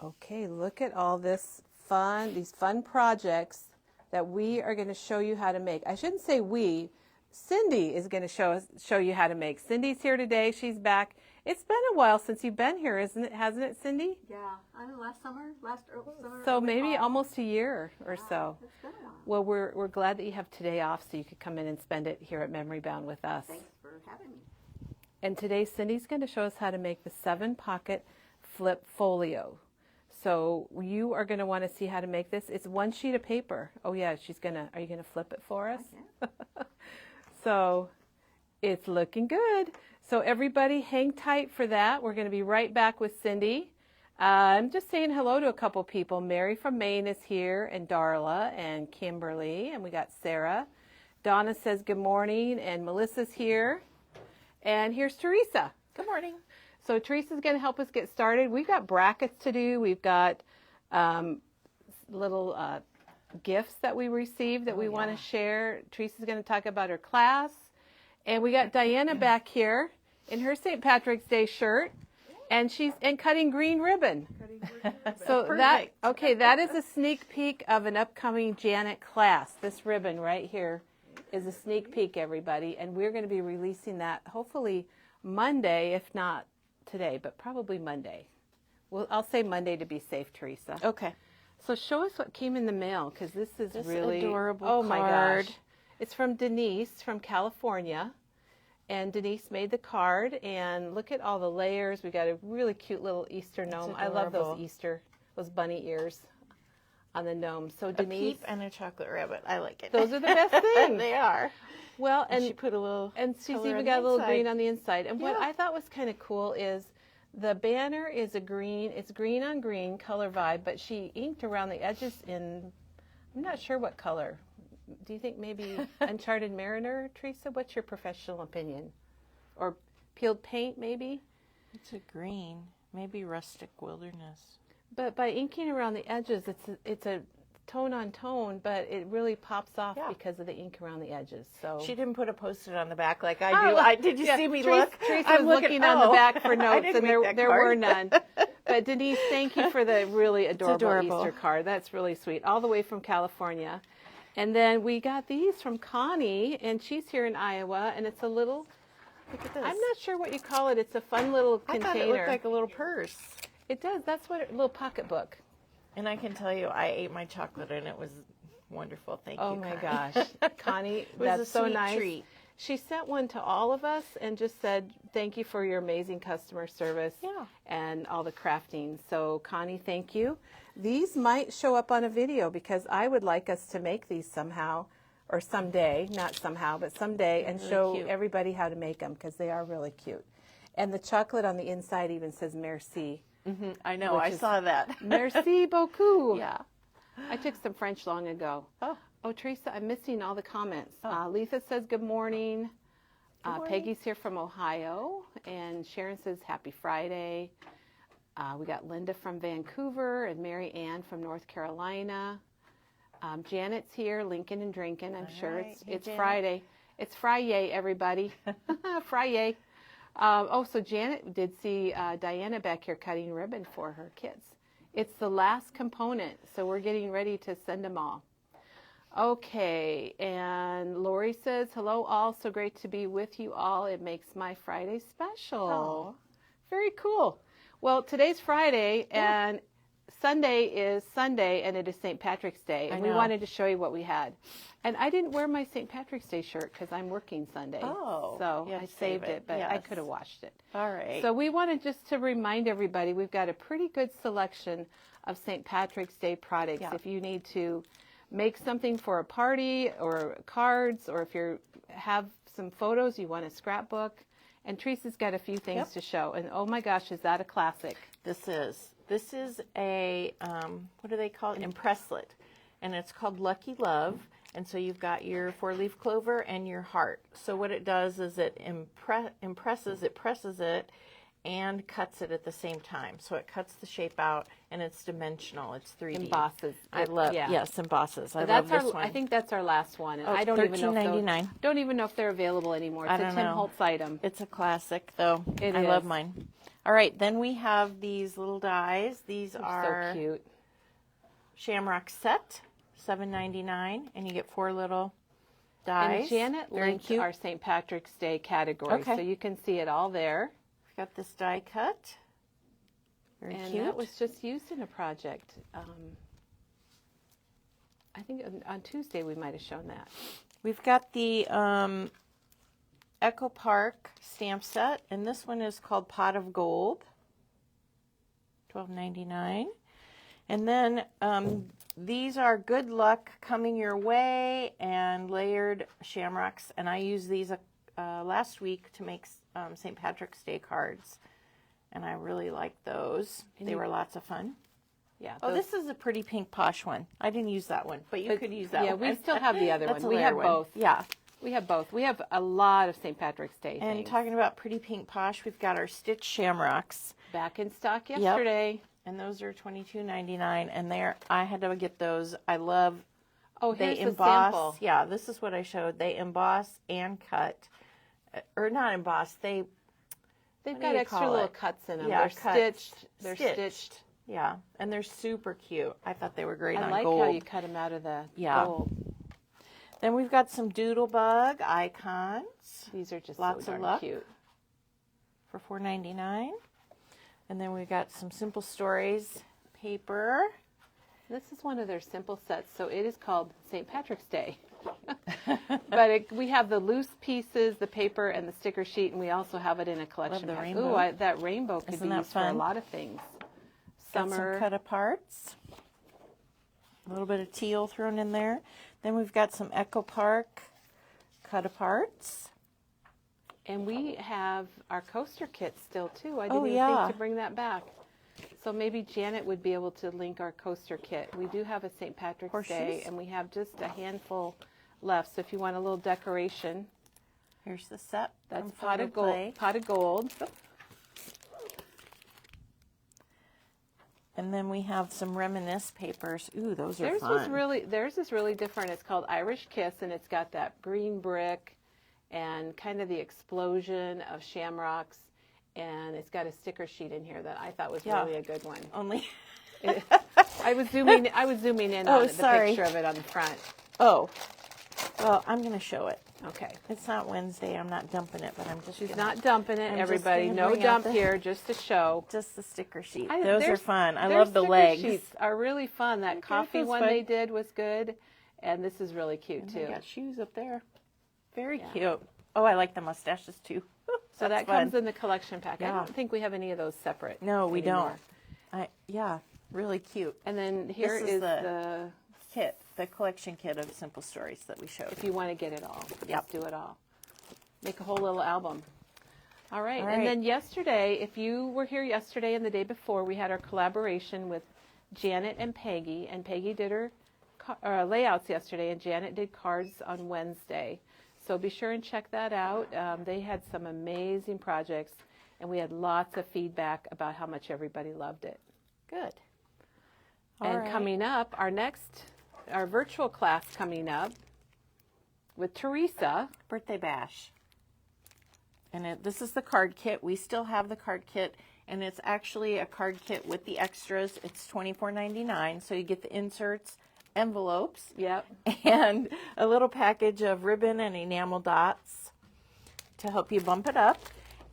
Okay, look at all these fun projects that we are going to show you how to make. I shouldn't say we. Cindy is going to show you how to make. Cindy's here today. She's back. It's been a while since you've been here, hasn't it, Cindy? Yeah, I don't know, last summer. So maybe almost a year or so. It's been a while. Well, we're glad that you have today off so you could come in and spend it here at Memory Bound with us. Thanks for having me. And today Cindy's going to show us how to make the 7-pocket flip folio. So you are going to want to see how to make this. It's one sheet of paper. Oh yeah, are you going to flip it for us? So it's looking good. So everybody hang tight for that. We're going to be right back with Cindy. I'm just saying hello to a couple people. Mary from Maine is here, and Darla and Kimberly, and we got Sarah. Donna says good morning, and Melissa's here. And here's Teresa. Good morning. So Teresa's going to help us get started. We've got brackets to do. We've got little gifts that we received that we want to share. Teresa's going to talk about her class. And we got Diana back here in her St. Patrick's Day shirt. And she's cutting green ribbon. So that is a sneak peek of an upcoming Janet class. This ribbon right here is a sneak peek, everybody. And we're going to be releasing that hopefully Monday, if not today, but probably Monday. Well, I'll say Monday to be safe, Teresa. Okay. So show us what came in the mail, because this is really adorable card. My gosh. It's from Denise from California. And Denise made the card, and look at all the layers. We got a really cute little Easter gnome. I love those bunny ears on the gnome. So Denise, a peep and a chocolate rabbit. I like it. Those are the best things. They are. Well, and she put a little, and she's even got a little green on the inside. And what I thought was kind of cool is the banner is a green. It's green on green color vibe, but she inked around the edges in, I'm not sure what color. Do you think maybe Uncharted Mariner, Teresa? What's your professional opinion? Or peeled paint, maybe? It's a green, maybe rustic wilderness. But by inking around the edges, it's a tone on tone, but it really pops off because of the ink around the edges. So she didn't put a Post-it on the back like I do. Did you see me look? Teresa was looking on the back for notes, and there were none. But Denise, thank you for the really adorable Easter card. That's really sweet, all the way from California. And then we got these from Connie, and she's here in Iowa, and it's a little, look at this. I'm not sure what you call it. It's a fun little container. I thought it looked like a little purse. It does. That's what a little pocketbook. And I can tell you, I ate my chocolate, and it was wonderful. Thank you, Oh, my Connie. gosh. Connie, that's so nice. Treat. She sent one to all of us and just said, thank you for your amazing customer service and all the crafting. So, Connie, thank you. These might show up on a video because I would like us to make these somehow or someday, not somehow, but someday, and really show cute. everybody how to make them because they are really cute. And the chocolate on the inside even says merci. Mm-hmm. I know. I saw that. Merci beaucoup. Yeah. I took some French long ago. Oh, Teresa, I'm missing all the comments. Oh. Lisa says good morning. Good morning. Peggy's here from Ohio. And Sharon says happy Friday. We got Linda from Vancouver and Mary Ann from North Carolina. Janet's here, Lincoln and Drinking. I'm sure right. it's Janet. Friday. It's Friday, everybody. Friday. So Janet did see Diana back here cutting ribbon for her kids. It's the last component, so we're getting ready to send them all. Okay, and Lori says, hello all, so great to be with you all. It makes my Friday special. Very cool. Well, today's Friday, and Sunday is Sunday, and it is St. Patrick's Day, and we wanted to show you what we had. And I didn't wear my St. Patrick's Day shirt because I'm working Sunday. So I saved it, but I could have washed it. All right. So we wanted just to remind everybody we've got a pretty good selection of St. Patrick's Day products. If you need to make something for a party or cards, or if you have some photos, you want a scrapbook. And Teresa's got a few things to show. And oh my gosh, is that a classic? This is a, what do they call it? Impresslet. And it's called Lucky Love. And so you've got your 4-leaf clover and your heart. So what it does is it presses it, and cuts it at the same time. So it cuts the shape out, and it's dimensional. It's 3D. Embosses. I love, embosses. I love this one. I think that's our last one. And I don't even know if they're available anymore. It's I a don't Tim know. Holtz item. It's a classic, though. I love mine. All right, then we have these little dies. These They're are so cute. Shamrock set, $7.99, and you get 4 little dies. And Janet Very linked cute. our St. Patrick's Day category, Okay. so you can see it all there. We've got this die cut. Very And cute. that was just used in a project. I think on Tuesday we might have shown that. We've got the Echo Park stamp set, and this one is called Pot of Gold, $12.99. And then these are Good Luck Coming Your Way and layered shamrocks, and I used these last week to make St. Patrick's Day cards, and I really liked those. They were lots of fun. Yeah. Oh, this is a pretty pink posh one. I didn't use that one, but you could use that yeah, one. we still have the other That's one. a We have layered one. both. Yeah. We have both. We have a lot of St. Patrick's Day And things. talking about pretty pink posh, we've got our stitch shamrocks, Back in stock yesterday. and those are $22.99. And I had to get those. I love. Oh, They here's the emboss. sample. Yeah, this is what I showed. They emboss and cut, or not emboss. They've What do got you extra call little it? cuts in them. Yeah, They're cuts. stitched. They're stitched. Yeah, and they're super cute. I thought they were great I on like gold. how you cut them out of the Yeah. gold. Then we've got some Doodlebug icons. These are just Lots so of darn luck. cute. For $4.99. And then we've got some Simple Stories paper. This is one of their simple sets, so it is called St. Patrick's Day. But we have the loose pieces, the paper, and the sticker sheet, and we also have it in a collection the pack. rainbow. Ooh, that rainbow could Isn't be that used for a fun? lot of things. Got Summer. some cut aparts. A little bit of teal thrown in there. Then we've got some Echo Park cut aparts. And we have our coaster kit still, too. I Oh, didn't even yeah. think to bring that back. So maybe Janet would be able to link our coaster kit. We do have a St. Patrick's Day, Horseshoes? and we have just a handful left. So if you want a little decoration, Here's the set. that's from pot of Photo Play. gold. Pot of gold. And then we have some Reminisce papers. Ooh, those are Theirs fun. is really different. It's called Irish Kiss, and it's got that green brick and kind of the explosion of shamrocks, and it's got a sticker sheet in here that I thought was Yeah. really a good one. Only. I was zooming in Oh, on the sorry. picture of it on the front. Oh. Well, I'm going to show it. Okay. It's not Wednesday. I'm not dumping it, but I'm just She's gonna- not dumping it, I'm just everybody. gonna No bring out dump the- here, just to show. Just the sticker sheet. Those Those are fun. I their love the sticker legs. sheets are really fun. That Okay, coffee that's one fun. they did was good, and this is really cute And too. they got shoes up there. Very Yeah. cute. Oh, I like the mustaches too. So that That's fun. comes in the collection pack. I Yeah. don't think we have any of those separate. No, we anymore. don't. Yeah, really cute. And then here This is is the- the, Kit, the collection kit of Simple Stories that we showed. if you want to get it all, Yep. just do it all. Make a whole little album. All right. All And right. then yesterday, if you were here yesterday and the day before, we had our collaboration with Janet and Peggy did her layouts yesterday, and Janet did cards on Wednesday. So be sure and check that out. They had some amazing projects, and we had lots of feedback about how much everybody loved it. Good. And coming up, our virtual class coming up with Teresa. Birthday bash. And this is the card kit. We still have the card kit, and it's actually a card kit with the extras. It's $24.99, so you get the inserts, envelopes, Yep. and a little package of ribbon and enamel dots to help you bump it up.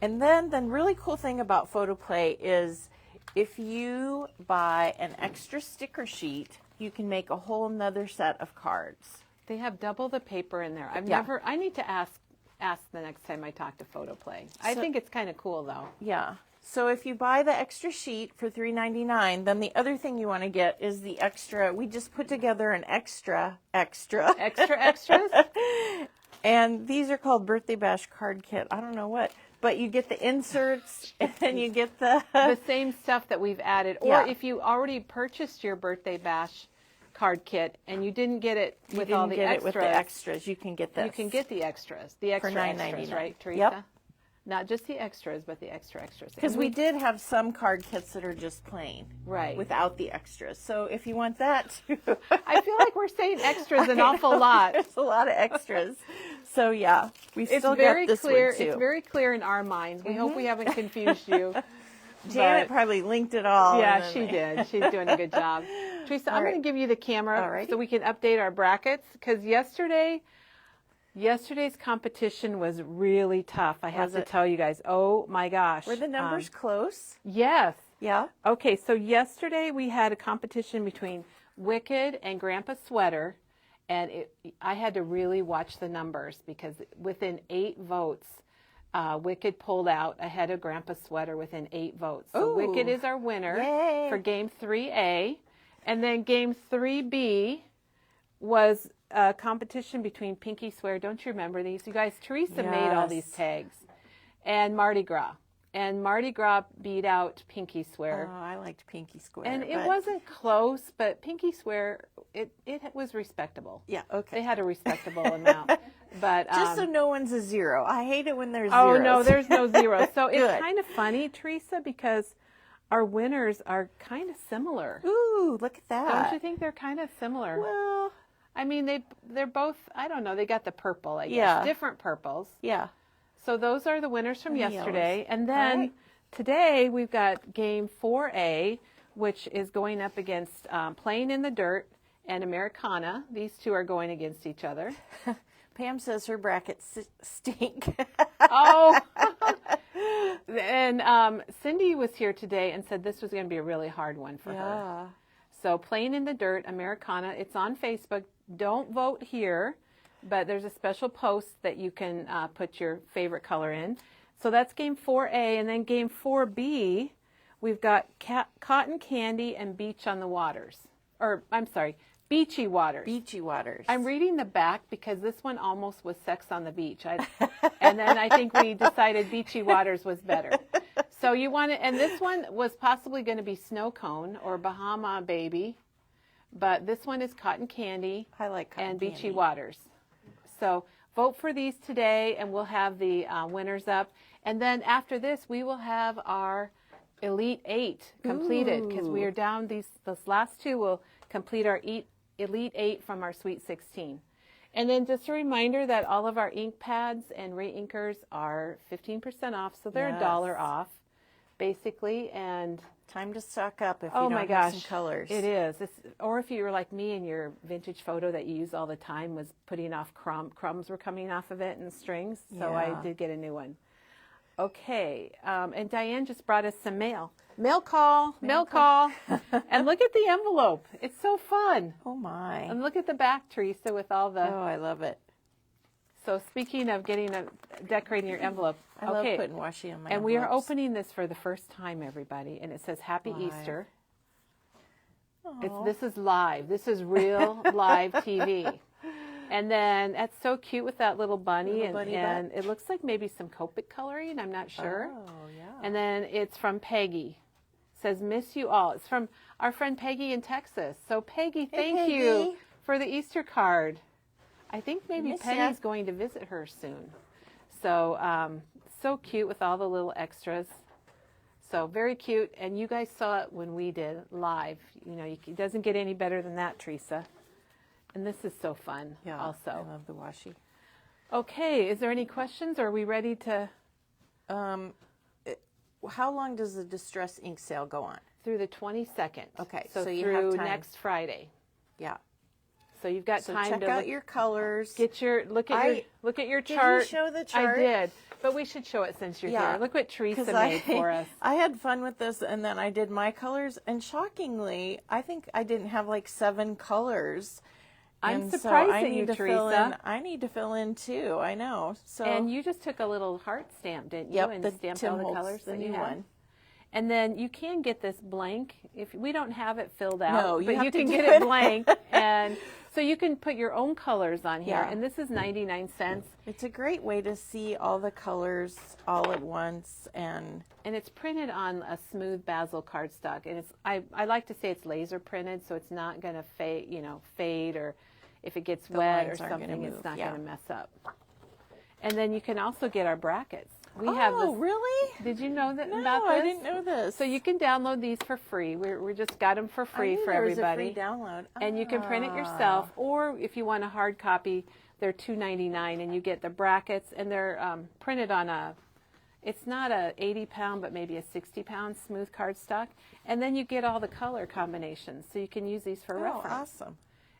And then the really cool thing about Photo Play is if you buy an extra sticker sheet, you can make a whole nother set of cards. They have double the paper in there. Yeah. I need to ask the next time I talk to Photo Play. I So- think it's kind of cool though. Yeah. So if you buy the extra sheet for $3.99, then the other thing you want to get is the extra. We just put together an extra. Extra extras? And these are called Birthday Bash card kit. I don't know what, but you get the inserts and then you get the same stuff that we've added. Or Yeah. if you already purchased your Birthday Bash card kit and you didn't get it you with didn't all the get extras, it with the extras. You can get this. you can get the extras. The extra extras, $9.99. right, Teresa? Yep. Not just the extras, but the extra extras. Because And we did have some card kits that are just plain, Right. without the extras. So if you want that too, I feel like we're saying extras an awful lot. There's a lot of extras. So yeah, we It's still very got this clear. one too. It's very clear in our minds. We hope we haven't confused you. Janet probably linked it all. Yeah, she did. She's doing a good job. Teresa, I'm going to give you the camera so we can update our brackets, because yesterday's competition was really tough. I have to tell you guys. Oh my gosh. Were the numbers close? Yes. Yeah. Okay, so yesterday we had a competition between Wicked and Grandpa Sweater, and I had to really watch the numbers because within 8 votes, Wicked pulled out ahead of Grandpa Sweater within 8 votes. So Wicked is our winner for Game 3A. And then Game 3B was a competition between Pinky Swear. Don't you remember these? You guys, Teresa made all these tags. And Mardi Gras. And Mardi Gras beat out Pinky Swear. Oh, I liked Pinky Swear. And it wasn't close, but Pinky Swear, it was respectable. Yeah, okay. They had a respectable amount. But just so no one's a zero. I hate it when there's zeros. zeros. Oh, no, there's no zeros. So it's kind of funny, Teresa, because our winners are kind of similar. Ooh, look at that. Don't you think they're kind of similar? Well, I mean, they're both, I don't know, they got the purple, I guess. Different purples. Yeah. So those are the winners from yesterday. Yellows. And then today we've got Game 4A, which is going up against Playing in the Dirt and Americana. These two are going against each other. Pam says her brackets stink. Oh. And Cindy was here today and said this was going to be a really hard one for her. So Playing in the Dirt, Americana, it's on Facebook. Don't vote here, but there's a special post that you can put your favorite color in. So that's Game 4A. And then Game 4B, we've got Cotton Candy and Beach on the Waters. Or, I'm sorry, Beachy Waters. Beachy Waters. I'm reading the back because this one almost was Sex on the Beach. And then I think we decided Beachy Waters was better. So you want to, and this one was possibly going to be Snow Cone or Bahama Baby, but this one is Cotton Candy. I like Cotton and Candy. Beachy Waters. So vote for these today, and we'll have the winners up. And then after this, we will have our Elite 8 completed because we are down. These last two will complete our Elite 8 from our Sweet 16. And then just a reminder that all of our ink pads and re-inkers are 15% off, so they're $1 off, basically. And time to stock up if you don't have some colors. It is. Or if you were like me and your vintage photo that you use all the time was putting off crumbs were coming off of it and strings, so I did get a new one. Okay, and Diane just brought us some mail. Mail call. And look at the envelope. It's so fun. Oh, my. And look at the back, Teresa, with all the... Oh, I love it. So speaking of decorating your envelope. I love putting washi on my And we are opening this for the first time, everybody. And it says, Happy Easter. This is live. This is real live TV. And then that's so cute with that little bunny, and it looks like maybe some Copic coloring. I'm not sure. Oh, yeah. And then it's from Peggy. It says, miss you all. It's from our friend Peggy in Texas. So Peggy, thank you for the Easter card. I think maybe Peggy's going to visit her soon. So, so cute with all the little extras. So very cute. And you guys saw it when we did live. You know, it doesn't get any better than that, Teresa. And this is so fun also. I love the washi. Okay, is there any questions, or are we ready to? How long does the Distress ink sale go on? Through the 22nd. Okay, so you through have time. Next Friday. Yeah. So you've got time check to out your colors. Look at your chart. Did you show the chart? I did, but we should show it since you're here. Look what Teresa made for us. I had fun with this, and then I did my colors, and shockingly, I think I didn't have like 7 colors. I'm surprised at you, Teresa. I need to fill in too. I know. So and you just took a little heart stamp, didn't you? Yep, and stamped all the colors the that new you had. one. And then you can get this blank if we don't have it filled out. No, but you can get it blank, and so you can put your own colors on here. Yeah. And this is 99 cents. It's a great way to see all the colors all at once, and it's printed on a smooth basil cardstock. And it's I like to say it's laser printed, so it's not going to fade, or if it gets wet or something, it's not going to mess up. And then you can also get our brackets. We have this. Really? Did you know that No, about this? I didn't know this. So you can download these for free. We just got them for free for everybody. Was a free download. And you can print it yourself, or if you want a hard copy, they're $2.99, and you get the brackets, and they're printed on It's not a 80-pound, but maybe a 60-pound smooth cardstock. And then you get all the color combinations, so you can use these for reference. Awesome.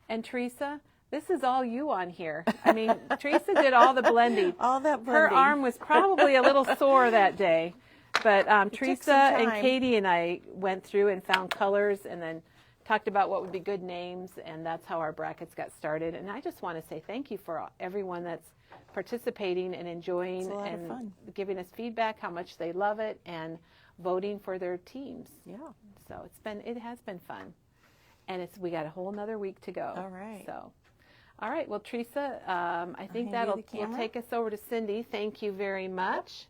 And Teresa, this is all you on here. I mean, Teresa did all the blending. All that blending. Her arm was probably a little sore that day. But Teresa some and time. Katie and I went through and found colors and then talked about what would be good names, and that's how our brackets got started. And I just want to say thank you for everyone that's participating and enjoying It's a lot of and fun. giving us feedback how much they love it and voting for their teams. Yeah. So it has been fun, and we got a whole another week to go. All right. So, all right. Well, Teresa, I think hand you that'll the will camera. take us over to Cindy. Thank you very much.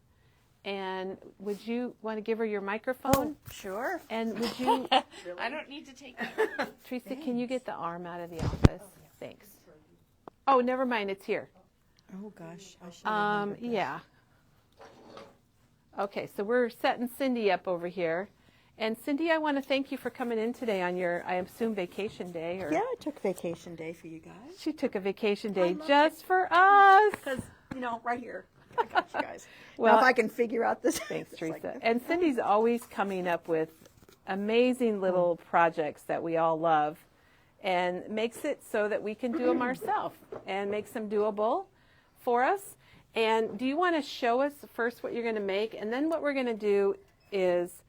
And would you want to give her your microphone? Sure. And would you, I don't need to take Teresa, can you get the arm out of the office? Thanks. Oh, never mind. It's here. Oh, gosh. I should have remembered this. Yeah. Okay, so we're setting Cindy up over here. And Cindy, I want to thank you for coming in today on your, I assume, vacation day. Or Yeah, I took vacation day for you guys. She took a vacation day just for us. Because, right here. I got you guys. Well, now, if I can figure out this. Thanks, it's like Teresa. this. And Cindy's always coming up with amazing little projects that we all love and makes it so that we can do them ourselves and makes them doable for us. And do you want to show us first what you're going to make? And then what we're going to do is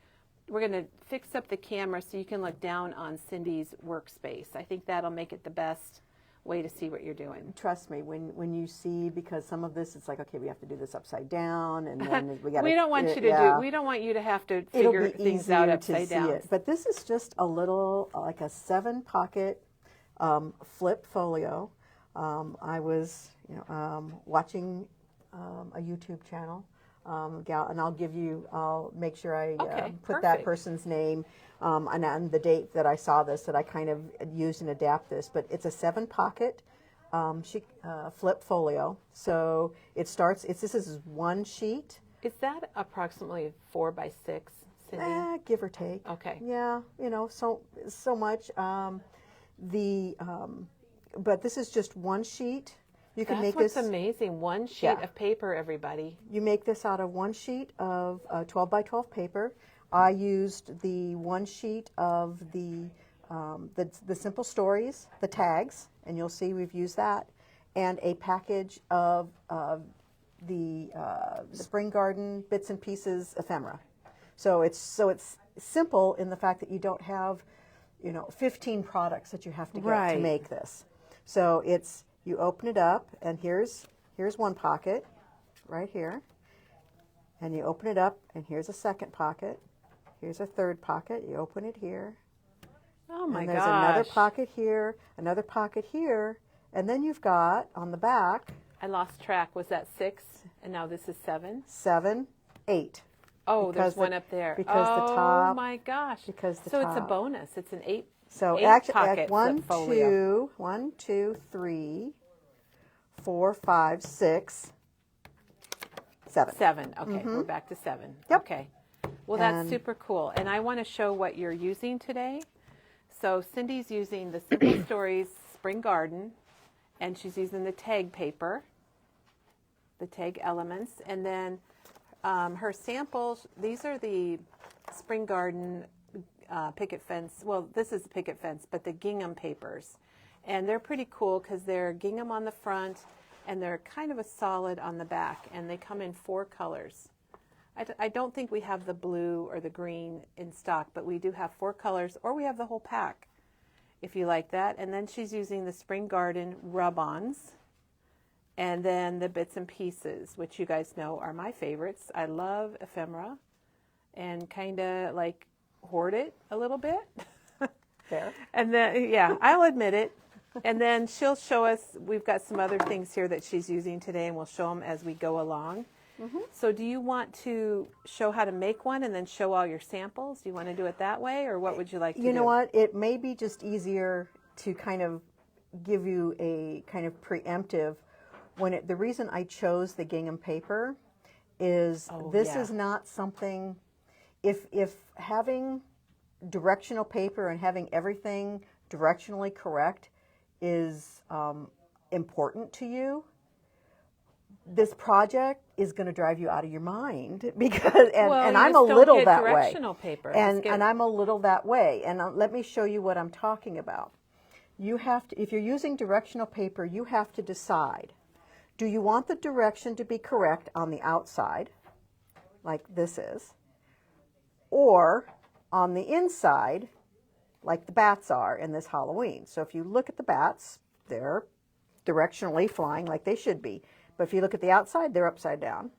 we're going to fix up the camera so you can look down on Cindy's workspace. I think that'll make it the best way to see what you're doing. Trust me, when you see, because some of this, it's like, okay, we have to do this upside down, and then we got We don't want you to we don't want you to have to It'll figure be things out easier upside to see down. it. But this is just a little, like a 7-pocket flip folio. I was watching a YouTube channel, and I'll make sure I Okay, put that perfect. person's name and on the date that I saw this, that I kind of used and adapt this. But it's a 7-pocket flip folio. So it starts, this is one sheet. Is that approximately 4 by 6, Cindy? Give or take. Okay. Yeah, so much. But this is just one sheet. You can That's make what's this. amazing. One sheet Yeah. of paper, everybody. You make this out of one sheet of 12 by 12 paper. I used the one sheet of the simple stories, the tags, and you'll see we've used that, and a package of the Spring Garden bits and pieces ephemera. So it's simple in the fact that you don't have 15 products that you have to get to Right. make this. So you open it up, and here's one pocket right here, and you open it up, and here's a second pocket. Here's a third pocket. You open it here. Oh my And gosh. there's another pocket here, another pocket here, and then you've got on the back I lost track. Was that 6? And now this is 7? 7, 8. Oh, Because there's one the- up there. because the oh top- my gosh. because the so it's a top- bonus. It's an 8. So 8 actually, pocket one, flip folio. 2, 3, 4, 5, 6, 7. 7. Okay, we're back to 7. Yep. Okay. Well, that's And- super cool. And I want to show what you're using today. So Cindy's using the Simple Stories Spring Garden, and she's using the tag paper, the tag elements, and then her samples. These are the Spring Garden picket fence. Well, this is the picket fence, but the gingham papers, and they're pretty cool because they're gingham on the front, and they're kind of a solid on the back, and they come in 4 colors. I don't think we have the blue or the green in stock, but we do have 4 colors, or we have the whole pack if you like that. And then she's using the Spring Garden rub-ons, and then the bits and pieces, which you guys know are my favorites. I love ephemera and kind of like hoard it a little bit. There. And then, yeah, I'll admit it. And then she'll show us, we've got some other things here that she's using today, and we'll show them as we go along. So do you want to show how to make one and then show all your samples? Do you want to do it that way, or what would you like to do? You know what? It may be just easier to kind of give you a kind of preemptive. The reason I chose the gingham paper is this yeah. is not something, if having directional paper and having everything directionally correct is important to you, this project is going to drive you out of your mind because, and Well, you I'm a just don't little get that way. directional paper. Just get- And I'm a little that way. And let me show you what I'm talking about. You have to, if you're using directional paper, you have to decide. Do you want the direction to be correct on the outside, like this is, or on the inside, like the bats are in this Halloween? So if you look at the bats, they're directionally flying like they should be. But if you look at the outside, they're upside down.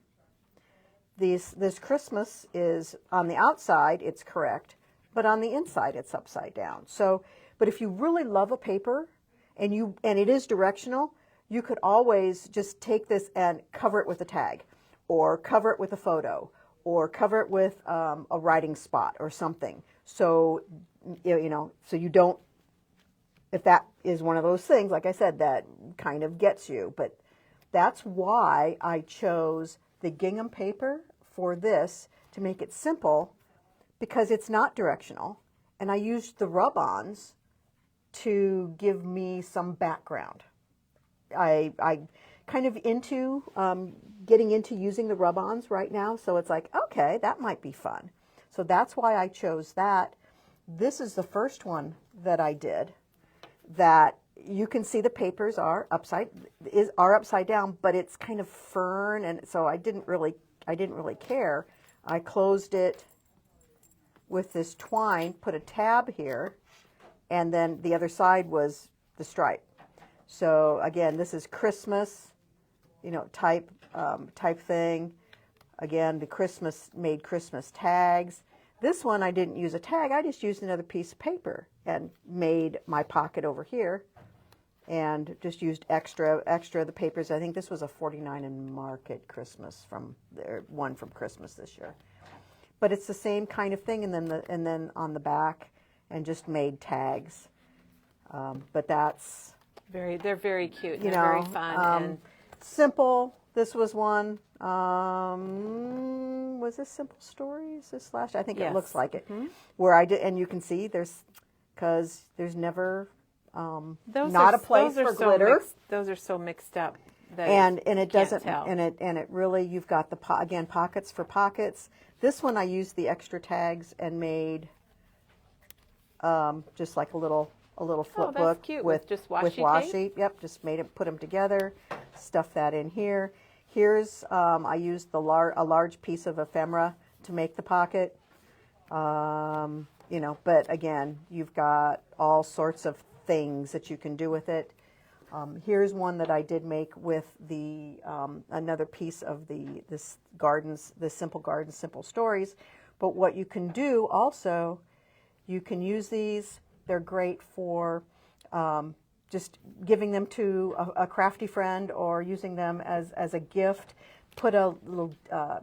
This Christmas is on the outside, it's correct, but on the inside, it's upside down. So, but if you really love a paper and it is directional, you could always just take this and cover it with a tag, or cover it with a photo, or cover it with a writing spot or something. So, so you don't, if that is one of those things, like I said, that kind of gets you. But that's why I chose the gingham paper for this, to make it simple, because it's not directional. And I used the rub-ons to give me some background. I kind of into getting into using the rub-ons right now, so it's like, okay, that might be fun. So that's why I chose that. This is the first one that I did that you can see the papers are upside down, but it's kind of fern, and so I didn't really care. I closed it with this twine, put a tab here, and then the other side was the stripe. So again, this is Christmas, type thing. Again, the made Christmas tags. This one I didn't use a tag. I just used another piece of paper and made my pocket over here, and just used extra of the papers. I think this was a 49 in Market Christmas one from Christmas this year. But it's the same kind of thing, and then on the back, and just made tags. But that's they're very cute. They're very fun and simple. This was one. Was this Simple Stories? This last? I think Yes. It looks like it. Mm-hmm. Where I did, and you can see because there's never not a place for glitter. Those are so mixed up. That And it doesn't, tell. and it really, you've got again, pockets for pockets. This one I used the extra tags and made just like a little flip that's book cute, with just washi washi. tape? Yep, just put them together, stuff that in here. Here's I used a large piece of ephemera to make the pocket. But again, you've got all sorts of things that you can do with it. Here's one that I did make with the another piece of the Simple Gardens, Simple Stories. But what you can do also, you can use these. They're great for just giving them to a crafty friend, or using them as a gift. Put a little.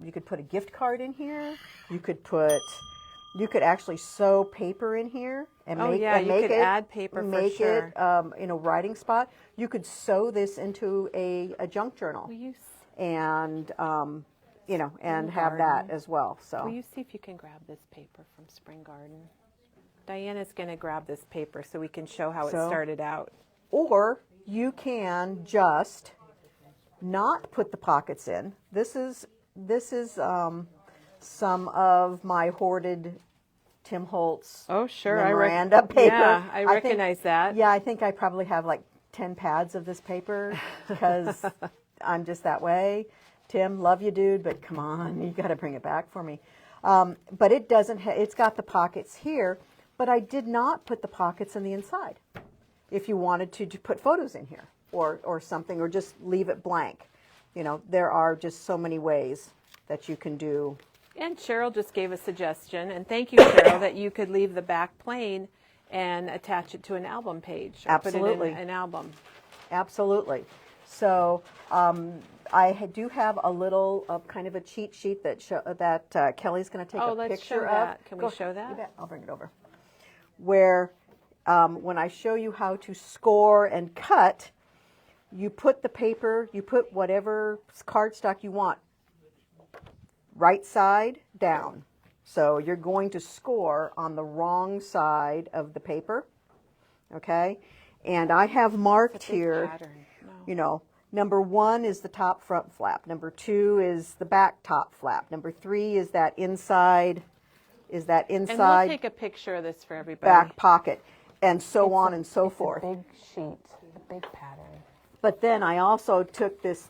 You could put a gift card in here. You could actually sew paper in here and make could add paper for sure. It writing spot. You could sew this into a junk journal, and have that as well. So will you see if you can grab this paper from Spring Garden? Diana's going to grab this paper so we can show how it started out. Or you can just not put the pockets in. This is some of my hoarded Tim Holtz memoranda paper. Yeah, I recognize that. Yeah, I think I probably have like 10 pads of this paper because I'm just that way. Tim, love you, dude, but come on, you got to bring it back for me. But it doesn't. It's got the pockets here, but I did not put the pockets in the inside. If you wanted to put photos in here or something, or just leave it blank, there are just so many ways that you can do. And Cheryl just gave a suggestion, and thank you, Cheryl, that you could leave the back plain and attach it to an album page. Or Absolutely. put it in an album. Absolutely. So I do have a little kind of a cheat sheet that Kelly's going to take a let's picture show of. that. Can we show that? You bet. I'll bring it over. Where when I show you how to score and cut, you put the paper, you put whatever cardstock you want, right side down. So you're going to score on the wrong side of the paper, okay? And I have marked here, pattern. No. Number 1 is the top front flap. Number 2 is the back top flap. Number 3 is that inside, And we'll take a picture of this for everybody. back pocket, and so on and so It's forth. a big sheet, a big pattern. But then I also took this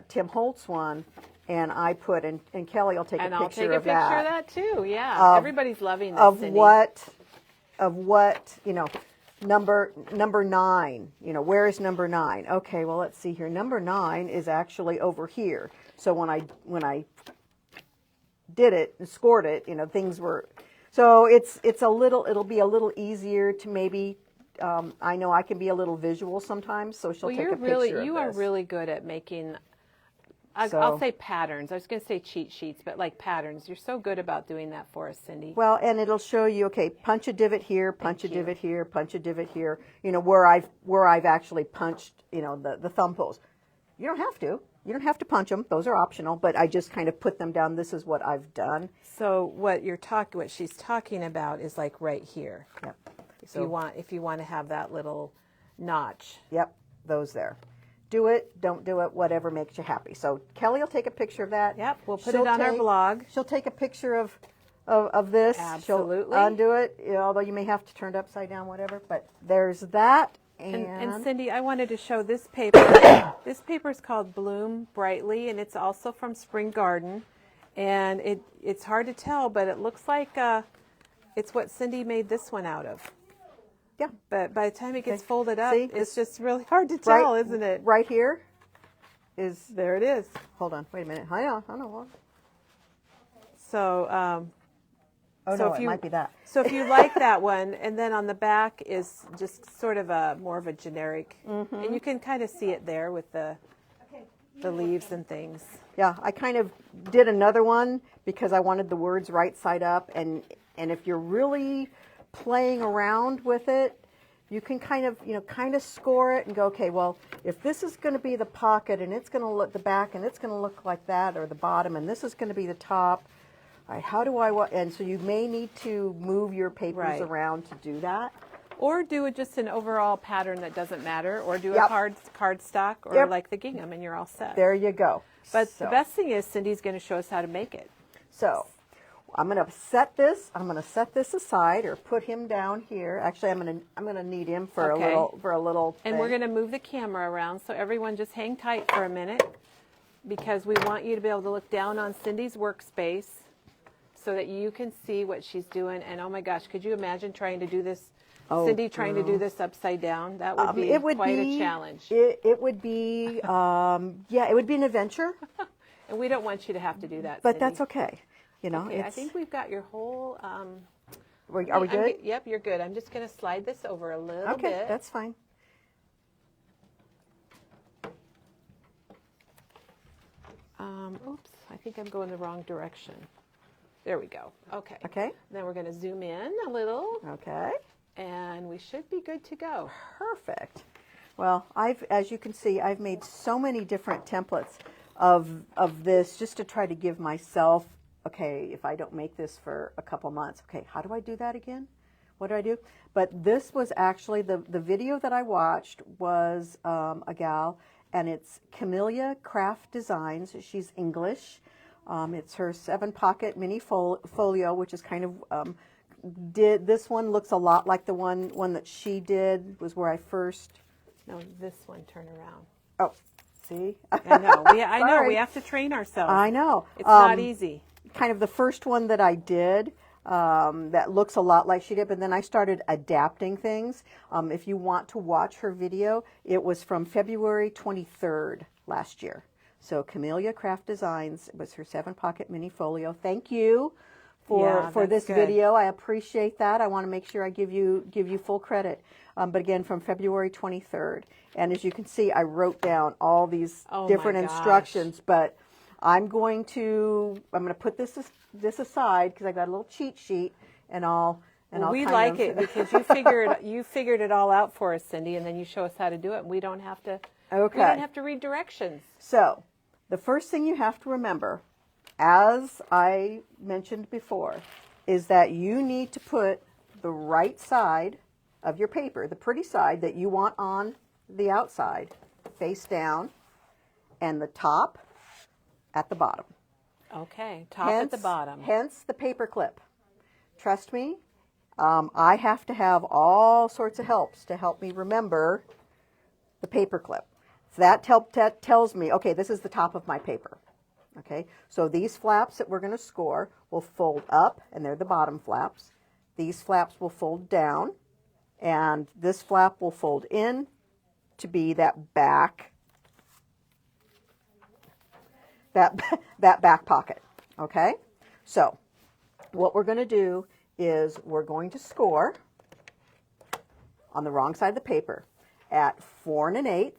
Tim Holtz one, and I put, and Kelly will take And a I'll picture take a of picture of that. that too. Yeah, everybody's loving this. Of Cindy. what, number 9, where is number 9? Okay, well, let's see here. Number 9 is actually over here. So when I did it and scored it, things were, so it'll be a little easier to maybe, I know I can be a little visual sometimes, so she'll take a picture of you are this. really good at making, I'll So- say patterns. I was going to say cheat sheets, but like patterns. You're so good about doing that for us, Cindy. Well, and it'll show you, okay, punch a divot here, punch a divot here, punch a divot here, where I've actually punched, the thumb holes. You don't have to. You don't have to punch them. Those are optional, but I just kind of put them down. This is what I've done. So what she's talking about is like right here. Yep. If you want to have that little notch. Yep, those there. Do it, don't do it, whatever makes you happy. So Kelly will take a picture of that. Yep, we'll put it on our blog. She'll take a picture of this. Absolutely. She'll undo it, although you may have to turn it upside down, whatever. But there's that. And Cindy, I wanted to show this paper. This paper is called Bloom Brightly, and it's also from Spring Garden. And it's hard to tell, but it looks like it's what Cindy made this one out of. Yeah. But by the time it gets folded up, See, it's just really hard to tell, isn't it? Right here is, There it is. hold on, wait a minute. I know. So, Oh, so no, if it you, might be that. So if you like that one, and then on the back is just sort of more of a generic, and you can kind of see it there with the leaves and things. Yeah, I kind of did another one because I wanted the words right side up, and if you're really playing around with it, you can kind of score it and go, okay, well, if this is going to be the pocket and it's going to look the back and it's going to look like that, or the bottom, and this is going to be the top, all right, how do and so you may need to move your papers around to do that. Or do just an overall pattern that doesn't matter, or do Yep. a cardstock, or like the gingham, and you're all set. There you go. But So- the best thing is Cindy's going to show us how to make it. So I'm going to set this aside, or put him down here. Actually, I'm going to need him for Okay. a little And we're going to move the camera around, so everyone just hang tight for a minute, because we want you to be able to look down on Cindy's workspace so that you can see what she's doing. And oh my gosh, could you imagine trying to do this, Cindy trying to do this upside down? That would be quite a challenge. It would be, it would be an adventure, And we don't want you to have to do that, but Cindy. that's okay. Okay, I think we've got your whole... are we good? Yep, you're good. I'm just going to slide this over a little bit. Okay, that's fine. Oops, I think I'm going the wrong direction. There we go. Okay. Okay. Then we're going to zoom in a little, Okay. and we should be good to go. Perfect. Well, as you can see, I've made so many different templates of this just to try to give myself, okay, if I don't make this for a couple months, okay, how do I do that again? What do I do? But this was actually, the video that I watched was a gal, and it's Camellia Craft Designs. She's English. It's her 7-pocket mini folio, which is kind of, this one looks a lot like the one that she did, was where I first, No, this one, turn around. oh, see? I know. I know. Sorry. We have to train ourselves. I know. It's not easy. Kind of the first one that I did that looks a lot like she did, but then I started adapting things. If you want to watch her video, it was from February 23rd last year. So Camellia Craft Designs, it was her 7-pocket mini folio. Thank you for that's this good. video. I appreciate that. I want to make sure I give you full credit. But again, from February 23rd. And as you can see, I wrote down all these Oh, my different gosh. instructions, but I'm going to put this aside because I got a little cheat sheet, and I'll We kind like of- it because you figured it all out for us, Cindy, and then you show us how to do it, and we don't have to. Okay. We don't have to read directions. So, the first thing you have to remember, as I mentioned before, is that you need to put the right side of your paper, the pretty side that you want on the outside, face down, and the top at the bottom. Okay, top at the bottom. Hence the paper clip. Trust me, I have to have all sorts of helps to help me remember the paper clip. So that tells me, okay, this is the top of my paper. Okay, so these flaps that we're going to score will fold up, and they're the bottom flaps. These flaps will fold down, and this flap will fold in to be that back pocket. Okay, so what we're going to do is we're going to score on the wrong side of the paper at 4 1/8.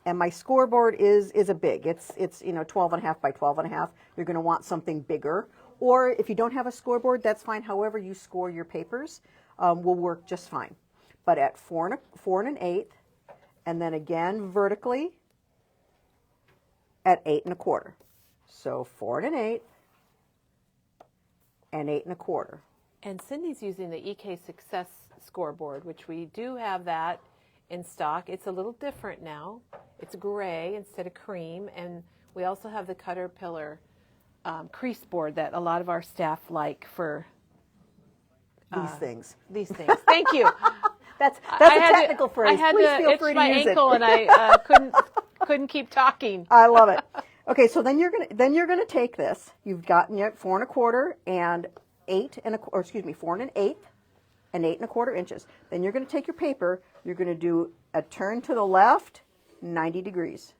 And my scoreboard is a big. It's 12.5 by 12.5. You're going to want something bigger. Or if you don't have a scoreboard, that's fine. However you score your papers will work just fine. But at 4 1/8, and then again vertically at 8 1/4. So 4 1/8 and 8 1/4. And Cindy's using the EK Success scoreboard, which we do have that in stock. It's a little different now. It's gray instead of cream, and we also have the Caterpillar crease board that a lot of our staff like for These things. these things. Thank you. That's I a had technical phrase. I had Please to feel itch free my to use ankle, it. and I couldn't keep talking. I love it. Okay, so then you're gonna take this. You've gotten your 4 1/4 and 4 1/8 and 8 1/4 inches. Then you're going to take your paper. You're going to do a turn to the left, 90 degrees.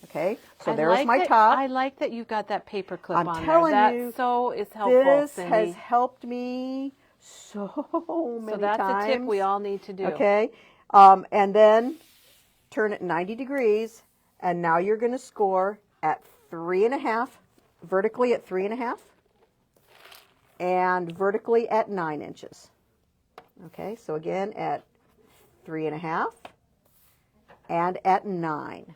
Okay, so there's my top. I like that you've got that paper clip I'm on telling there. you, That so is helpful, This Cindy. has helped me so many So that's times. a tip we all need to do. Okay, and then turn it 90 degrees, and now you're going to score at 3 1/2, vertically at 3 1/2, and vertically at 9 inches. Okay, so again at 3 1/2 and at 9.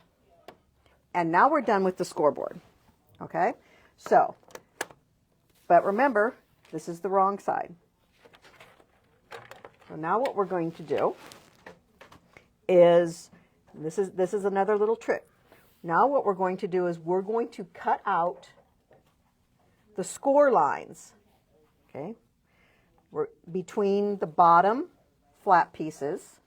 And now we're done with the scoreboard. Okay, so, but remember, this is the wrong side. So now what we're going to do is, this is another little trick. Now what we're going to do is we're going to cut out the score lines. Okay, we're between the bottom flap pieces.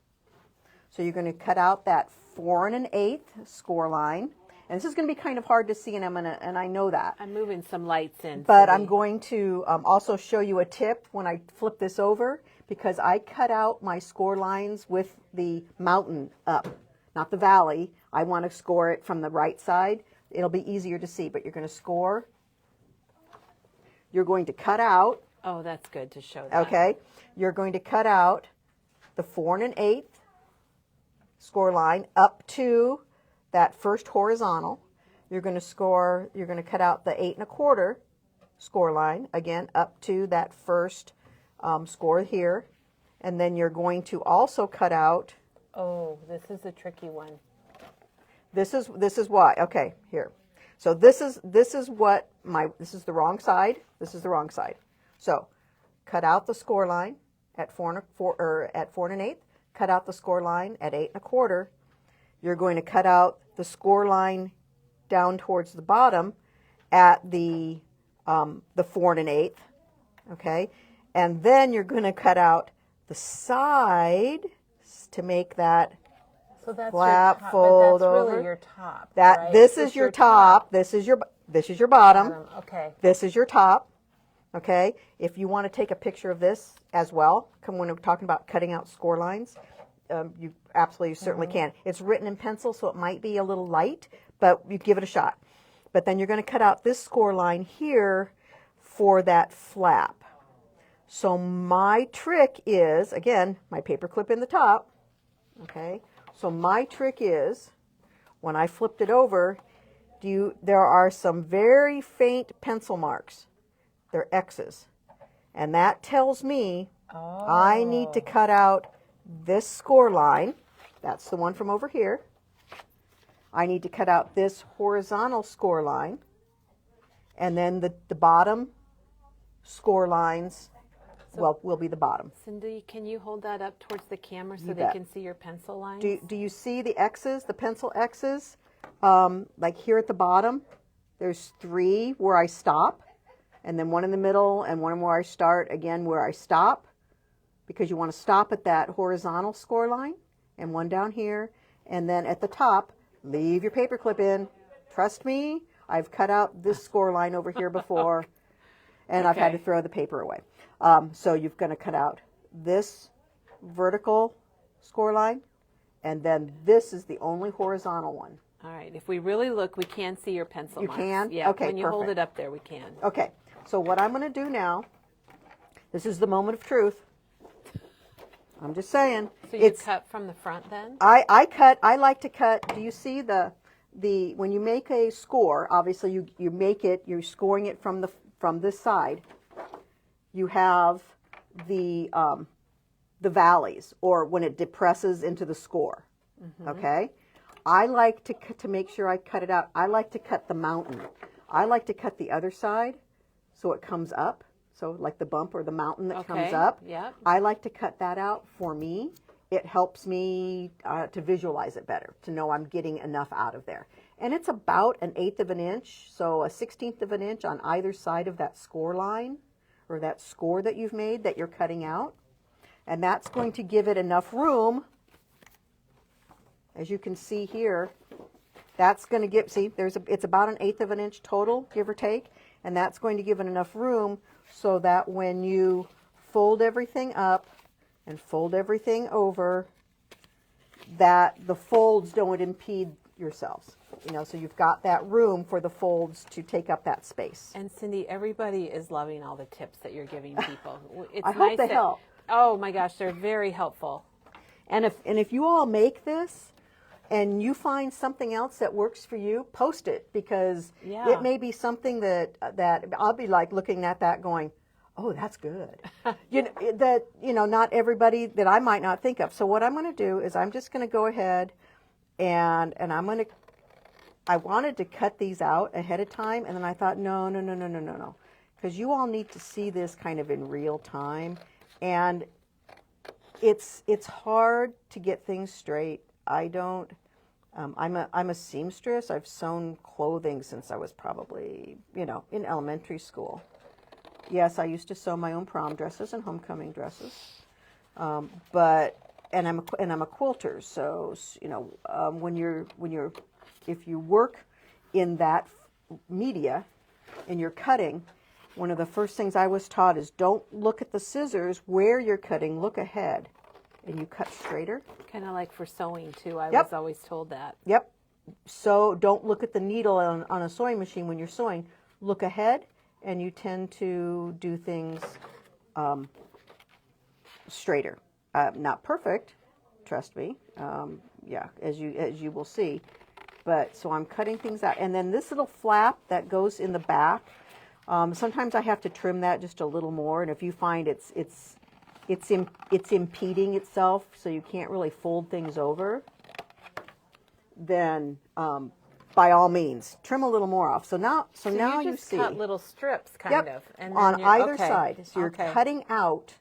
So you're going to cut out that 4 1/8 score line. And this is going to be kind of hard to see, and I know that. I'm moving some lights in. But Cindy. I'm going to also show you a tip when I flip this over, because I cut out my score lines with the mountain up, not the valley. I want to score it from the right side. It'll be easier to see, but you're going to score. You're going to cut out. Oh, that's good to show that. Okay. You're going to cut out the 4 1/8 score line up to that first horizontal. You're going to cut out the 8 1/4 score line, again, up to that first score here. And then you're going to also cut out, Oh, this is a tricky one. this is why, okay, here. So this is the wrong side. This is the wrong side. So cut out the score line at 4 1/8, cut out the score line at 8 1/4. You're going to cut out the score line down towards the bottom at the 4 1/8, okay? And then you're going to cut out the side to make that So that's flap your top, fold but that's over. really your top. that right? this is your top, this is your bottom, Okay. this is your top, okay? If you want to take a picture of this as well, when we're talking about cutting out score lines, you absolutely certainly can. It's written in pencil, so it might be a little light, but you give it a shot. But then you're going to cut out this score line here for that flap. So my trick is, again, my paper clip in the top, okay? So my trick is, when I flipped it over, there are some very faint pencil marks. They're X's. And that tells me I need to cut out this score line. That's the one from over here. I need to cut out this horizontal score line. And then the bottom score lines will be the bottom. Cindy, can you hold that up towards the camera so You they bet. can see your pencil lines? Do you see the X's, the pencil X's? like here at the bottom, there's 3 where I stop, and then 1 in the middle, and 1 where I start, again where I stop, because you want to stop at that horizontal score line, and 1 down here, and then at the top, leave your paper clip in. Trust me, I've cut out this score line over here before, and I've had to throw the paper away. So you're going to cut out this vertical score line, and then this is the only horizontal one. All right. If we really look, we can see your pencil marks. You can? Yeah. Okay, When you hold perfect. it up there, we can. Okay, so what I'm going to do now, this is the moment of truth. I'm just saying. So you cut from the front then? I like to cut, do you see when you make a score, obviously you make it, you're scoring it from this side. You have the valleys, or when it depresses into the score, okay? I like to make sure I cut it out. I like to cut the mountain. I like to cut the other side so it comes up. So like the bump or the mountain that comes up. Yep. I like to cut that out for me. It helps me to visualize it better, to know I'm getting enough out of there. And it's about 1/8 of an inch, so a 1/16 of an inch on either side of that score line, or that score that you've made that you're cutting out. And that's going to give it enough room. As you can see here, that's going to give, see, it's about 1/8 of an inch total, give or take, and that's going to give it enough room so that when you fold everything up and fold everything over, that the folds don't impede yourselves. You know, so you've got that room for the folds to take up that space. And Cindy, everybody is loving all the tips that you're giving people. It's I hope they help. Oh my gosh, they're very helpful. And if you all make this and you find something else that works for you, post it, because it may be something that I'll be like looking at that going, oh, that's good. Not everybody that I might not think of. So what I'm going to do is I'm just going to go ahead and I wanted to cut these out ahead of time, and then I thought, no, because you all need to see this kind of in real time, and it's hard to get things straight. I'm a seamstress. I've sewn clothing since I was probably, in elementary school. Yes, I used to sew my own prom dresses and homecoming dresses. I'm a quilter. So, if you work in that media and you're cutting, one of the first things I was taught is don't look at the scissors where you're cutting, look ahead. And you cut straighter. Kind of like for sewing too. I was always told that. Yep. So don't look at the needle on a sewing machine when you're sewing. Look ahead, and you tend to do things straighter. Not perfect, trust me. As you will see. But so I'm cutting things out, and then this little flap that goes in the back. Sometimes I have to trim that just a little more, and if you find it's impeding itself, so you can't really fold things over, then by all means trim a little more off. So now you just see cut little strips, kind of, and then on either okay. side. So you're cutting out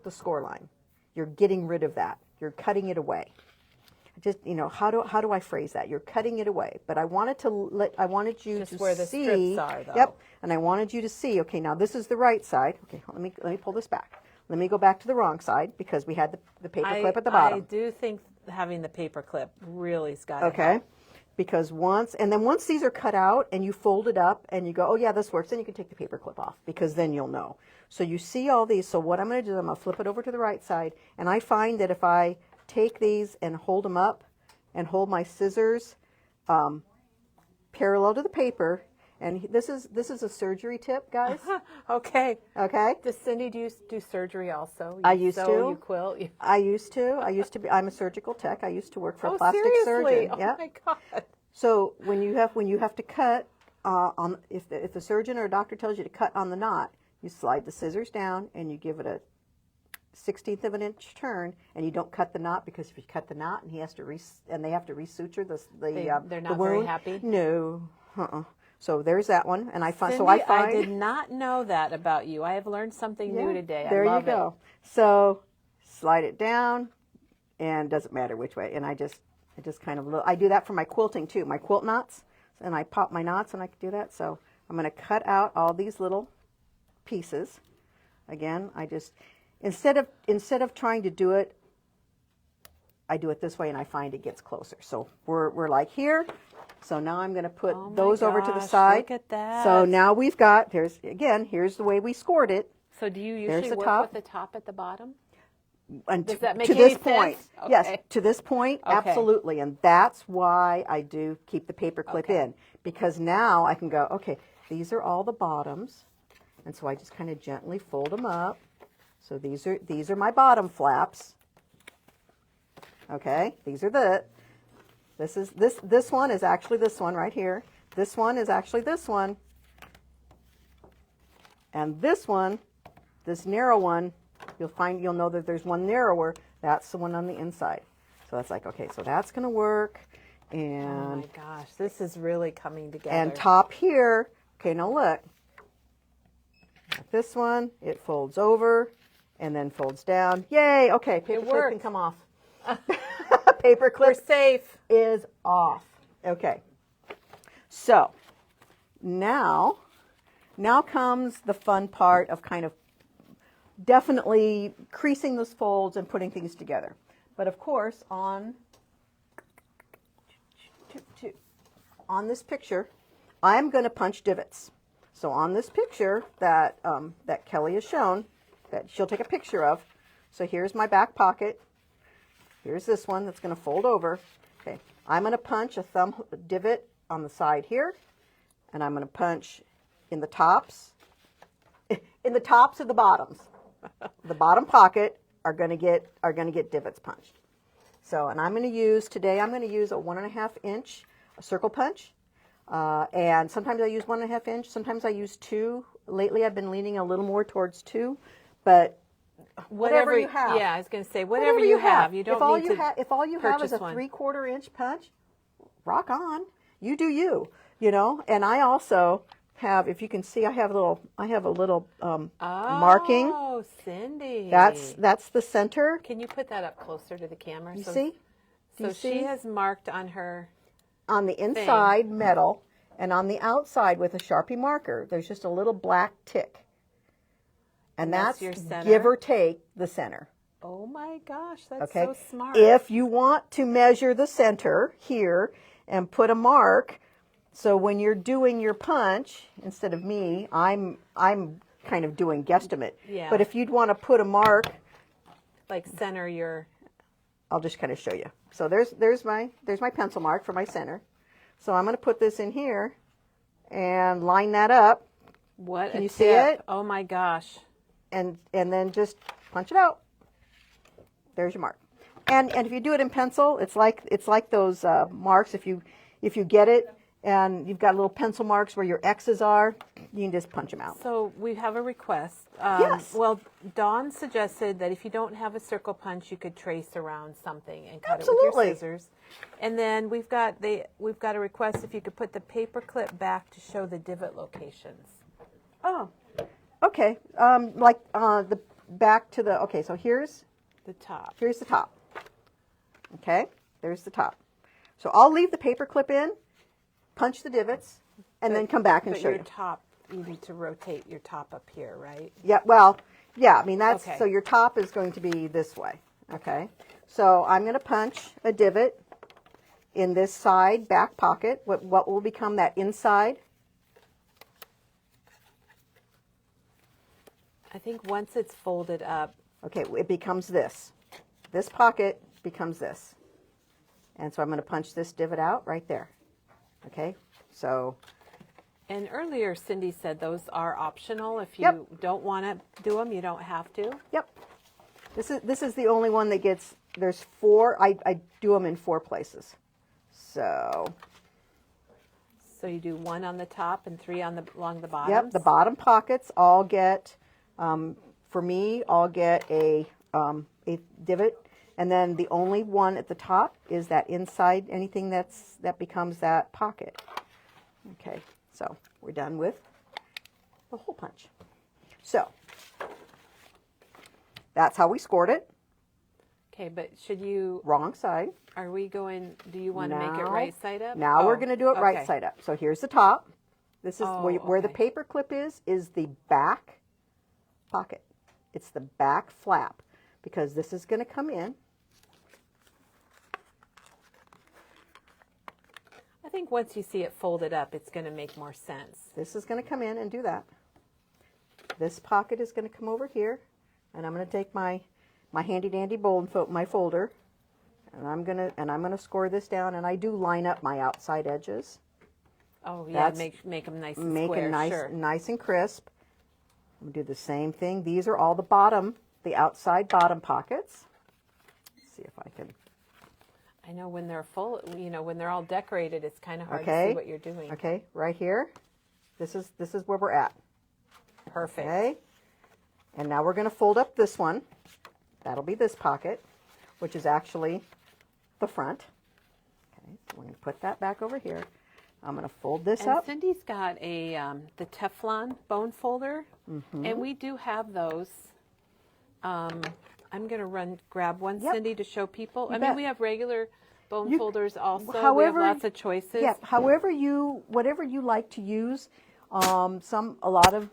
the score line. You're getting rid of that. You're cutting it away. Just how do I phrase that? You're cutting it away. But I wanted you just to where the see. strips are, though. Yep. And I wanted you to see. Okay, now this is the right side. Okay, let me pull this back. Let me go back to the wrong side because we had the paper clip at the bottom. I do think having the paper clip really's got to Okay. help. Because once these are cut out and you fold it up and you go, oh yeah, this works, then you can take the paper clip off, because then you'll know. So you see all these. So what I'm going to do is I'm going to flip it over to the right side, and I find that if I take these and hold them up and hold my scissors parallel to the paper, and this is a surgery tip, guys. Okay. Okay. Does Cindy do surgery also? You I used sew, to. You quilt? I used to be. I'm a surgical tech. I used to work for a plastic seriously? surgeon. Oh Yeah. my God. So when you have to cut if the surgeon or a doctor tells you to cut on the knot, you slide the scissors down and you give it a 1/16 of an inch turn, and you don't cut the knot, because if you cut the knot and they have to resuture They're not the wound, very happy? No. So there's that one, and I find Cindy, I did not know that about you. I have learned something new today. There I love you go. So slide it down, and doesn't matter which way. And I just I just kind of, I do that for my quilting too, my quilt knots, and I pop my knots and I can do that. So I'm going to cut out all these little pieces. Again, I just, instead of trying to do it, I do it this way and I find it gets closer. So we're like here. So now I'm going to put those over to the side. Look at that. So now we've got, here's the way we scored it. So do you There's usually the work top. with the top at the bottom? And Does that make to any this sense? point, Okay. yes, to this point, Okay. absolutely. And that's why I do keep the paper clip Okay. in, because now I can go, okay, these are all the bottoms. And so I just kind of gently fold them up. So these are my bottom flaps. Okay, these are this one is actually this one right here. This one is actually this one. And this one, this narrow one, you'll know that there's one narrower. That's the one on the inside. So that's like, okay, so that's going to work. Oh And my gosh, this is really coming together. and top here, okay, now look. This one, it folds over and then folds down. Yay, okay, paper clip can worked. come off. Paper We're clip safe. is off. Okay. So now comes the fun part of kind of definitely creasing those folds and putting things together. But of course, on this picture, I'm going to punch divots. So on this picture that that Kelly has shown, that she'll take a picture of. So here's my back pocket. Here's this one that's going to fold over. Okay, I'm going to punch a thumb divot on the side here, and I'm going to punch in the tops, of the bottoms. The bottom pocket are going to get divots punched. So, and I'm going to use today. I'm going to use a 1.5 inch circle punch, and sometimes I use 1.5 inch. Sometimes I use 2. Lately, I've been leaning a little more towards 2, but whatever you have. Yeah, I was going to say whatever you have. You don't if all need you to if all you have is a purchase one. 3/4 inch punch, rock on. You do you. You know. And I also have, if you can see, I have a little marking. Oh, Cindy. That's the center. Can you put that up closer to the camera? You see? Do So you see? she has marked on her. On the inside metal, and on the outside with a Sharpie marker, there's just a little black tick. And that's your center? give or take the center. Oh my gosh, that's Okay. so smart. If you want to measure the center here and put a mark, so when you're doing your punch, instead of me, I'm kind of doing guesstimate. Yeah. But if you'd want to put a mark, like center your. I'll just kind of show you. So there's my pencil mark for my center. So I'm going to put this in here and line that up. What? Can a you see tip. it? Oh my gosh. And then just punch it out. There's your mark. And if you do it in pencil, it's like those marks. If you get it and you've got little pencil marks where your X's are, you can just punch them out. So we have a request. Yes. Well, Dawn suggested that if you don't have a circle punch, you could trace around something and cut it Absolutely. with your scissors. And then we've got a request if you could put the paper clip back to show the divot locations. Oh, okay. Like the back to the. Okay, so here's The top. the top. Okay, there's the top. So I'll leave the paper clip in, punch the divots, and then come back and But show your you. top, you need to rotate your top up here, right? Yeah, well, yeah, I mean, that's, Okay. so your top is going to be this way, okay? So I'm going to punch a divot in this side back pocket, what will become that inside. I think once it's folded up, Okay, it becomes this. This pocket becomes this. And so I'm going to punch this divot out right there, okay? So, and earlier Cindy said those are optional. If you Yep. don't want to do them, you don't have to. yep. This is the only one that gets, there's 4, I do them in 4 places. So, So you do 1 on the top and 3 along the bottom. yep, the bottom pockets all get, for me, I'll get a divot, and then the only one at the top is that inside, anything that becomes that pocket. Okay, so we're done with the hole punch. So that's how we scored it. Okay, but should you? Wrong side. Are we going, do you want to make it Now- right side up? Now we're Oh, going to do it right okay. side up. So here's the top. This is Oh, where the okay. paper clip is the back pocket. It's the back flap because this is going to come in. I think once you see it folded up, it's going to make more sense. This is going to come in and do that. This pocket is going to come over here, and I'm going to take my handy dandy my folder, and I'm gonna score this down. And I do line up my outside edges. Oh, yeah, That's- make them nice and Make square, it nice, sure. nice and crisp. I'm gonna do the same thing. These are all the outside bottom pockets. Let's see if I can. I know when they're full, when they're all decorated, it's kind of hard to Okay. see what you're doing. Okay, right here. This is where we're at. Perfect. Okay. And now we're going to fold up this one. That'll be this pocket, which is actually the front. Okay, so we're going to put that back over here. I'm going to fold this And up. Cindy's got the Teflon bone folder, Mm-hmm. and we do have those. I'm going to grab one, Yep. Cindy, to show people. You I mean, bet. we have regular bone You- folders also. We however- have lots of choices. Yeah, whatever you like to use. A lot of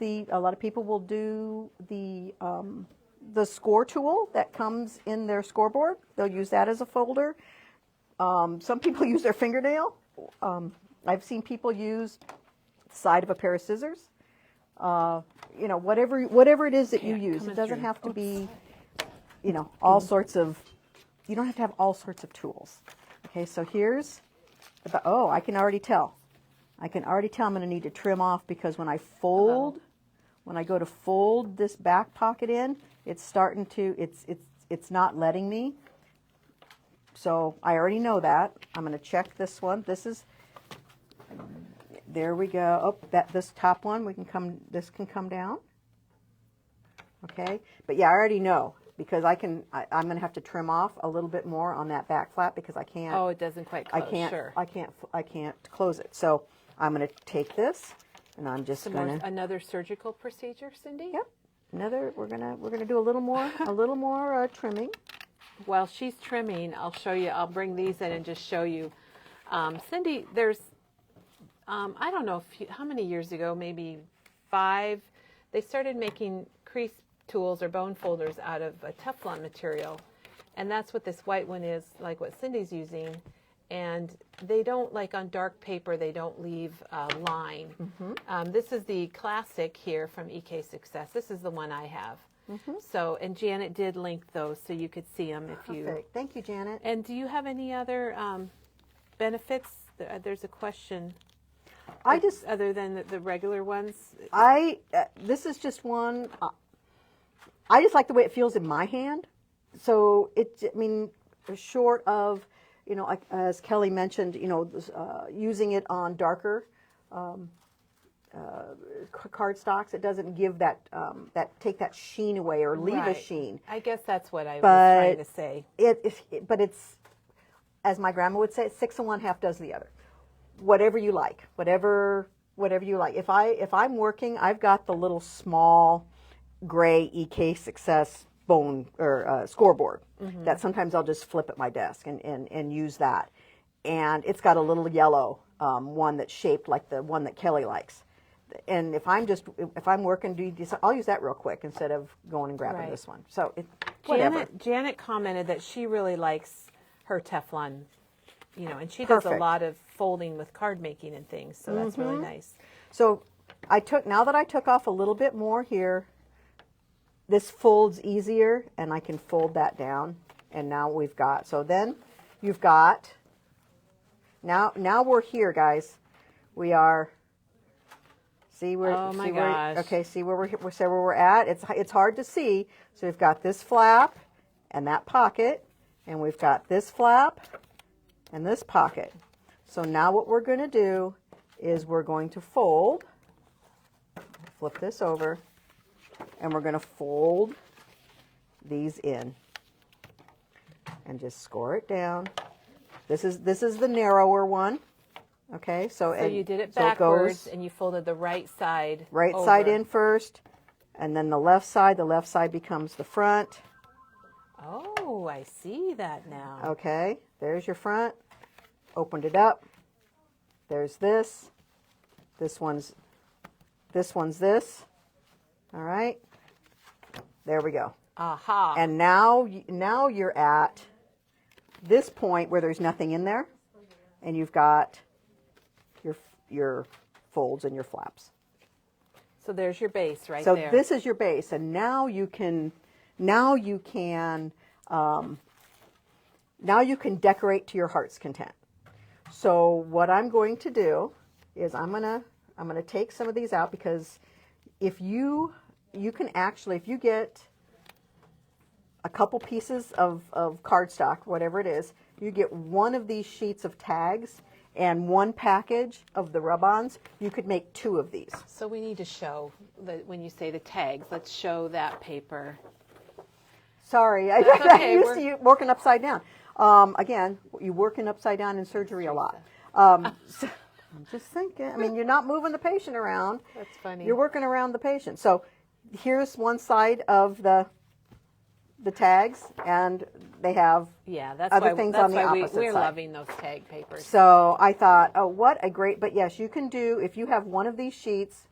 people will do the score tool that comes in their scoreboard. They'll use that as a folder. Some people use their fingernail. I've seen people use the side of a pair of scissors. Whatever it is that you Okay, use. It coming doesn't through. have to be, all sorts of. You don't have to have all sorts of tools. Okay, so here's. I can already tell. I'm going to need to trim off because when I fold, when I go to fold this back pocket in, it's starting to, it's not letting me. So I already know that. I'm going to check this one. There we go. Oh, this top one, this can come down. Okay, but yeah, I already know because I'm going to have to trim off a little bit more on that back flap because I can't. Oh, it doesn't quite close. Sure. I can't close it. So I'm going to take this, and I'm just going to. Another surgical procedure, Cindy? Yep. We're gonna do a little more trimming. While she's trimming, I'll show you. I'll bring these in and just show you. Cindy, there's, I don't know how many years ago, maybe 5, they started making crease tools or bone folders out of a Teflon material. And that's what this white one is, like what Cindy's using. And they don't, like on dark paper, they don't leave a line. Mm-hmm. This is the classic here from EK Success. This is the one I have. Mm-hmm. So, and Janet did link those so you could see them if you. Perfect. Thank you, Janet. And do you have any other benefits? There's a question. Other than the regular ones. This is just one. I just like the way it feels in my hand. So short of, like, as Kelly mentioned, using it on darker card stocks, it doesn't give take that sheen away or leave a Right. sheen. I guess that's what I was But trying to say. But it's, as my grandma would say, 6 of one, half dozen of the other. Whatever you like, whatever you like. If I'm working, I've got the little small gray EK Success bone or scoreboard that sometimes I'll just flip at my desk and use that. And it's got a little yellow one that's shaped like the one that Kelly likes. And if I'm working, I'll use that real quick instead of going and grabbing Right. this one. So whatever. Janet commented that she really likes her Teflon, and she does a Perfect. lot of folding with card making and things, so that's really nice. So now that I took off a little bit more here, this folds easier and I can fold that down. And now then you've got, now we're here, guys. We are, see where, Oh my see where, gosh. okay, see where we're at. It's hard to see. So we've got this flap and that pocket, and we've got this flap and this pocket. So now what we're going to do is we're going to fold, flip this over, and we're going to fold these in and just score it down. This is the narrower one. Okay, so You did it so backwards goes and you folded the right side right over. side in first, and then the left side becomes the front. Oh, I see that now. Okay, there's your front. Opened it up. There's this. This one's this. All right. There we go. Aha. And now you're at this point where there's nothing in there, and you've got your folds and your flaps. So there's your base right So there. this is your base, and now you can decorate to your heart's content. So what I'm going to do is I'm gonna take some of these out, because if you can actually, if you get a couple pieces of cardstock, whatever it is, you get one of these sheets of tags and one package of the rub-ons, you could make 2 of these. So we need to show that when you say the tags, let's show that paper. Sorry, I That's got okay, used to you working upside down. Again, you working upside down in surgery a lot. So, I'm just thinking, I mean, you're not moving the patient around. That's funny. You're working around the patient. So here's one side of the tags, and they have Yeah, other things on the opposite we're side. loving those tag papers. So I thought, oh, what a great, but yes, you can do, if you have one of these sheets,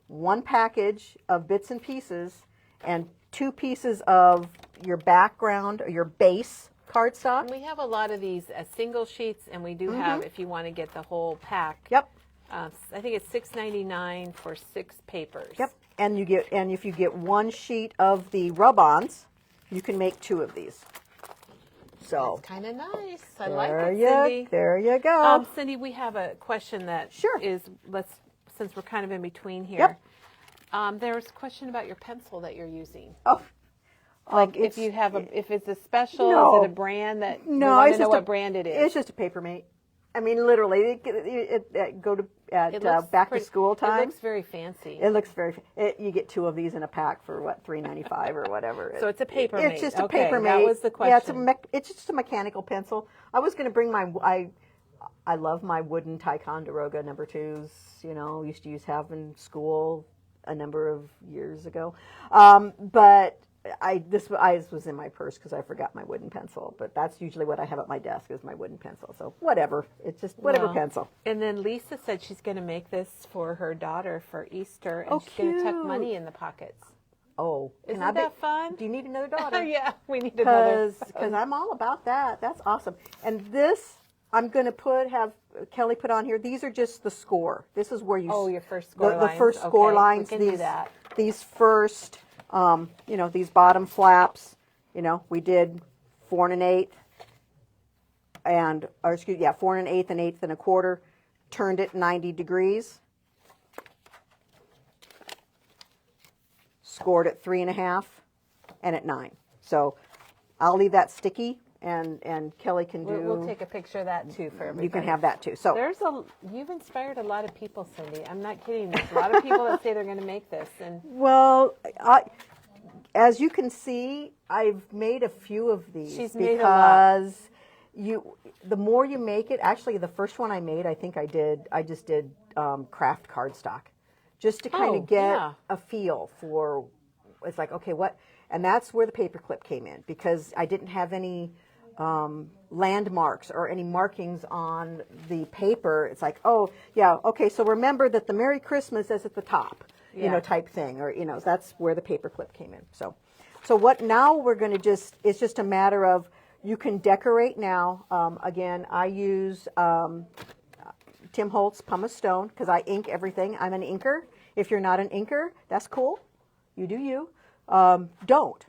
one package of bits and pieces, and 2 pieces of your background or your base cardstock. And we have a lot of these as single sheets, and we do have, if you want to get the whole pack. Yep. I think it's $6.99 for 6 papers. Yep. And if you get one sheet of the rub-ons, you can make 2 of these. So That's kind of nice. I like it, there Cindy. there you go. Cindy, we have a question that Sure. since we're kind of in between here. Yep. There was a question about your pencil that you're using. Oh, Like it's- if it's a special, No. is it a brand that we no, want it's to know just what brand it is? It's just a Papermate. I mean, literally, go to It looks back pretty- to school time. It looks very fancy. It looks very. You get 2 of these in a pack for what, $3.95 or whatever. So it's a Papermate. It's just a Okay, Papermate. that was the Yeah, question. it's just a mechanical pencil. I was going to bring I love my wooden Ticonderoga number 2s. You know, used to have in school a number of years ago, but. This was in my purse because I forgot my wooden pencil, but that's usually what I have at my desk is my wooden pencil. So whatever, it's just whatever Well, pencil. And then Lisa said she's going to make this for her daughter for Easter, and Oh, she's going to tuck cute. money in the pockets. Oh, Isn't can I that fun? Do you need another daughter? Yeah, we need another. Because I'm all about that. That's awesome. And this I'm going to have Kelly put on here. These are just the score. This is where you Oh, your first score the lines. first score Okay, lines. we can do that. These first. These bottom flaps, we did 4 1/8 4 1/8 and 1/8 1/4, turned it 90 degrees, scored at 3 1/2 and at 9. So I'll leave that sticky, and Kelly can do. We'll take a picture of that too for everybody. You can have that too. So You've inspired a lot of people, Cindy. I'm not kidding. There's a lot of people that say they're going to make this, and well, as you can see, I've made a few of these. She's made a lot. Because the more you make it, actually, the first one I made, I think I just did craft cardstock, just to kind of get a feel for. It's like, okay, what, and that's where the paperclip came in, because I didn't have any landmarks or any markings on the paper. It's like, oh yeah, okay, so remember that the Merry Christmas is at the top. Type thing, or that's where the paperclip came in. So what now we're going to it's just a matter of, you can decorate now. Again, I use Tim Holtz Pumice Stone because I ink everything. I'm an inker. If you're not an inker, that's cool. You do you. Don't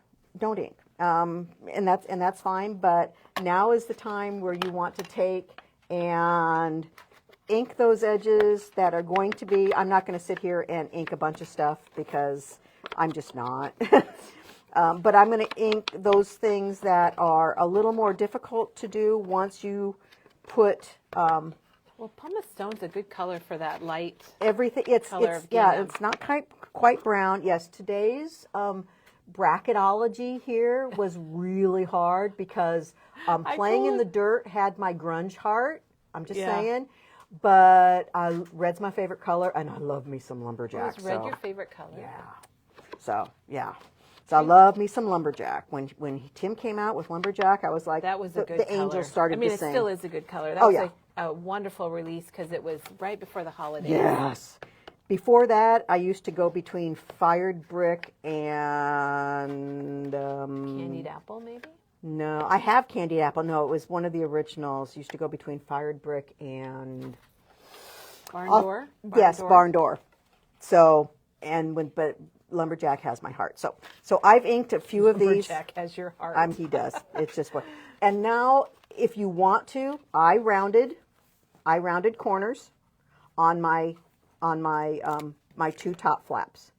ink, and that's fine. But now is the time where you want to take and ink those edges that are going to be. I'm not going to sit here and ink a bunch of stuff because I'm just not. But I'm going to ink those things that are a little more difficult to do once you put well, pumice stone's a good color for that light. everything. It's Color of gingham. it's not quite brown. Yes, today's bracketology here was really hard because playing in the dirt had my grunge heart. I'm just saying. But red's my favorite color, and I love me some lumberjack. Is red your favorite color? Yeah. So, yeah. So I love me some Lumberjack. When Tim came out with Lumberjack, I was like, That was a good the color. angels started I mean, to it sing. still is a good color. That Oh, was yeah. a wonderful release because it was right before the holidays. Yes. Before that, I used to go between Fired Brick and Candied apple, maybe? no, I have Candied Apple. No, it was one of the originals. Used to go between Fired Brick and Barn door? yes, Barn Door. So but Lumberjack has my heart. So I've inked a few of these. Lumberjack has your heart. He does. It's just what. And now, if you want to, I rounded corners on my my two top flaps.